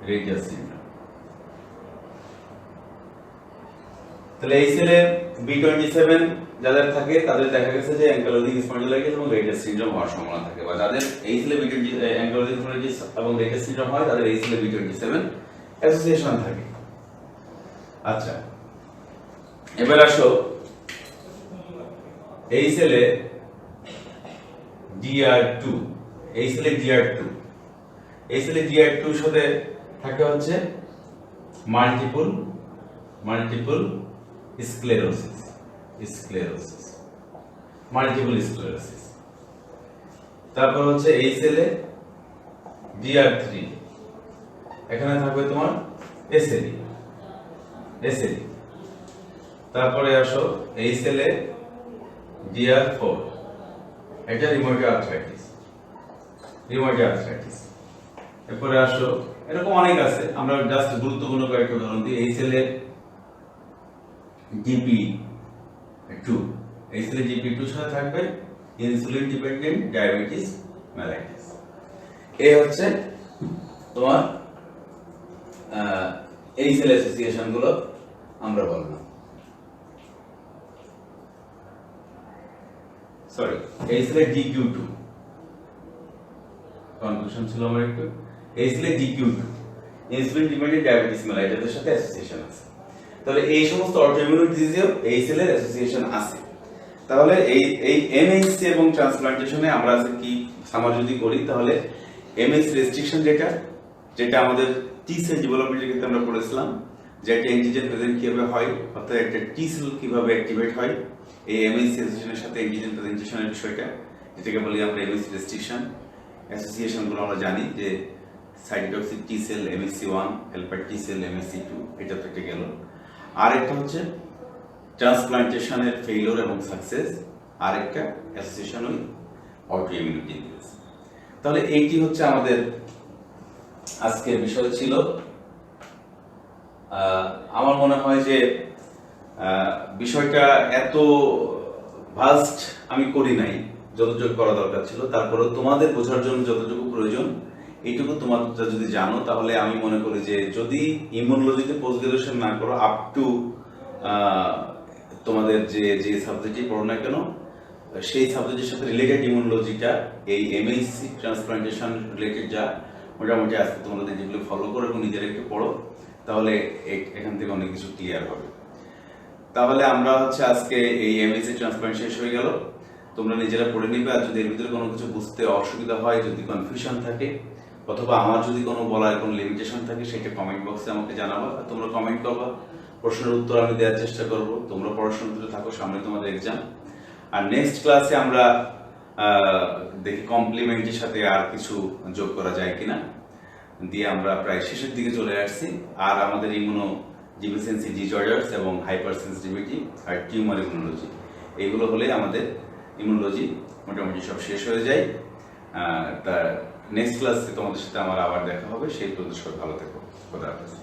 রেইটার সিনড্রোম। তাহলে এই সেলে B27 যাদের থাকে তাদের দেখা গেছে যে অ্যাঙ্কাইলোজিং স্পন্ডিলাইটিস এবং রেইটার সিনড্রোম হওয়ার সম্ভাবনা থাকে, বা যাদের এই সেলে অ্যাঙ্কাইলোজিং স্পন্ডিলাইটিস এবং রেইটার সিনড্রোম হয় তাদের এই সেলে B27 অ্যাসোসিয়েশন থাকে। আচ্ছা, এবার আসো এই সেলে DR2, এই সেলে DR2 সাথে থাকে হচ্ছে মাল্টিপল স্ক্লেরোসিস। তারপর হচ্ছে এই সেলে DR3, এখানে থাকবে তোমার SLE। তারপরে আসো এই সেলে DR4, এটা রিউমাটয়েড আর্থ্রাইটিস। এরপরে আসো এরকম অনেক আছে, আমরা জাস্ট গুরুত্বপূর্ণ কয়েকটা উদাহরণ দিই। এই সেলে GP2, এই সেলে GP2 সাথে থাকবে ইনসুলিন ডিপেন্ডেন্ট ডায়াবেটিস মেলাইটিস। এই হচ্ছে তোমার এই সেল অ্যাসোসিয়েশন গুলো আমরা বললাম। এই সেলে DQ2, কনফিউশন ছিল আমার একটু। এই সেলে DQ2 ইনসুলিন ডিপেন্ডেন্ট ডায়াবেটিস মেলাইটিসের সাথে অ্যাসোসিয়েশন আছে। তাহলে এই সমস্ত অটোইমিউন ডিজিজেও এই সেলের অ্যাসোসিয়েশন আছে। তাহলে এই MHC এবং ট্রান্সপ্লান্টেশনে আমরা কি সামার যদি করি, তাহলে MHC রেস্ট্রিকশন যেটা আমাদের টি সেল ডেভেলপমেন্টের ক্ষেত্রে আমরা পড়েছিলাম, যে একটা অ্যান্টিজেন প্রেজেন্ট কিভাবে হয়, অর্থাৎ একটা টি সেল কিভাবে অ্যাক্টিভেট হয়, এই এমএসসি অ্যাসোসিয়েশনের সাথে অ্যান্টিজেন প্রেজেন্টেশনের বিষয়টা, যেটাকে বলি আমরা এমএসসি রেস্ট্রিকশন অ্যাসোসিয়েশনগুলো আমরা জানি যে cytotoxic T sell MSC1, helper টি সেল MSC2, এটা তো একটা গেল। আর একটা হচ্ছে ট্রান্সপ্লান্টেশনের ফেইলিওর এবং সাকসেস, আর একটা association with auto immunity disease. তাহলে এইটি হচ্ছে আমাদের আজকের বিষয় ছিল। আমার মনে হয় যে বিষয়টা এত ভাস্ট আমি করি নাই, যতটুকু করা দরকার ছিল। তারপরেও তোমাদের বোঝার জন্য যতটুকু প্রয়োজন এইটুকু তোমরা যদি জানো, তাহলে আমি মনে করি যে যদি ইমিউনোলজিতে পোস্ট গ্রাজুয়েশন না করো, আপ টু তোমাদের যে যে সাবজেক্টই পড়ো না কেন, সেই সাবজেক্টের সাথে রিলেটেড ইমিউনোলজিটা, এই এমএসসি ট্রান্সপ্লান্টেশন রিলেটেড যা মোটামুটি আজকে তোমাদের যেগুলো ফলো করো এবং নিজেরা একটু পড়ো, তাহলে এখান থেকে অনেক কিছু ক্লিয়ার হবে। তাহলে আমরা হচ্ছে আজকে এই এমএসসি ট্রান্সপ্লান্ট শেষ হয়ে গেল, তোমরা নিজেরা পড়ে নিবে। আর যদি এর ভিতরে কোনো কিছু বুঝতে অসুবিধা হয়, যদি কনফিউশন থাকে, অথবা আমার যদি কোনো বলার কোনো লিমিটেশন থাকে, সেটা কমেন্ট বক্সে আমাকে জানাবা। তোমরা কমেন্ট করবা, প্রশ্নের উত্তর আমি দেওয়ার চেষ্টা করব। তোমরা পড়াশোনার ভিতরে থাকো, সামনে তোমাদের এক্সাম। আর নেক্সট ক্লাসে আমরা দেখি কমপ্লিমেন্টের সাথে আর কিছু যোগ করা যায় কিনা, দিয়ে আমরা প্রায় শেষের দিকে চলে আসছি। আর আমাদের ইমিউনো ডিফিসিয়েন্সি ডিসঅর্ডারস এবং হাইপার সেন্সিটিভিটি আর টিউমার ইমিউনোলজি, এইগুলো হলে আমাদের ইমিউনোলজি মোটামুটি সব শেষ হয়ে যায়। তার নেক্সট ক্লাসে তোমাদের সাথে আমার আবার দেখা হবে। সেই পর্যন্ত সবাই ভালো থেকো। খোদা হাফেজ।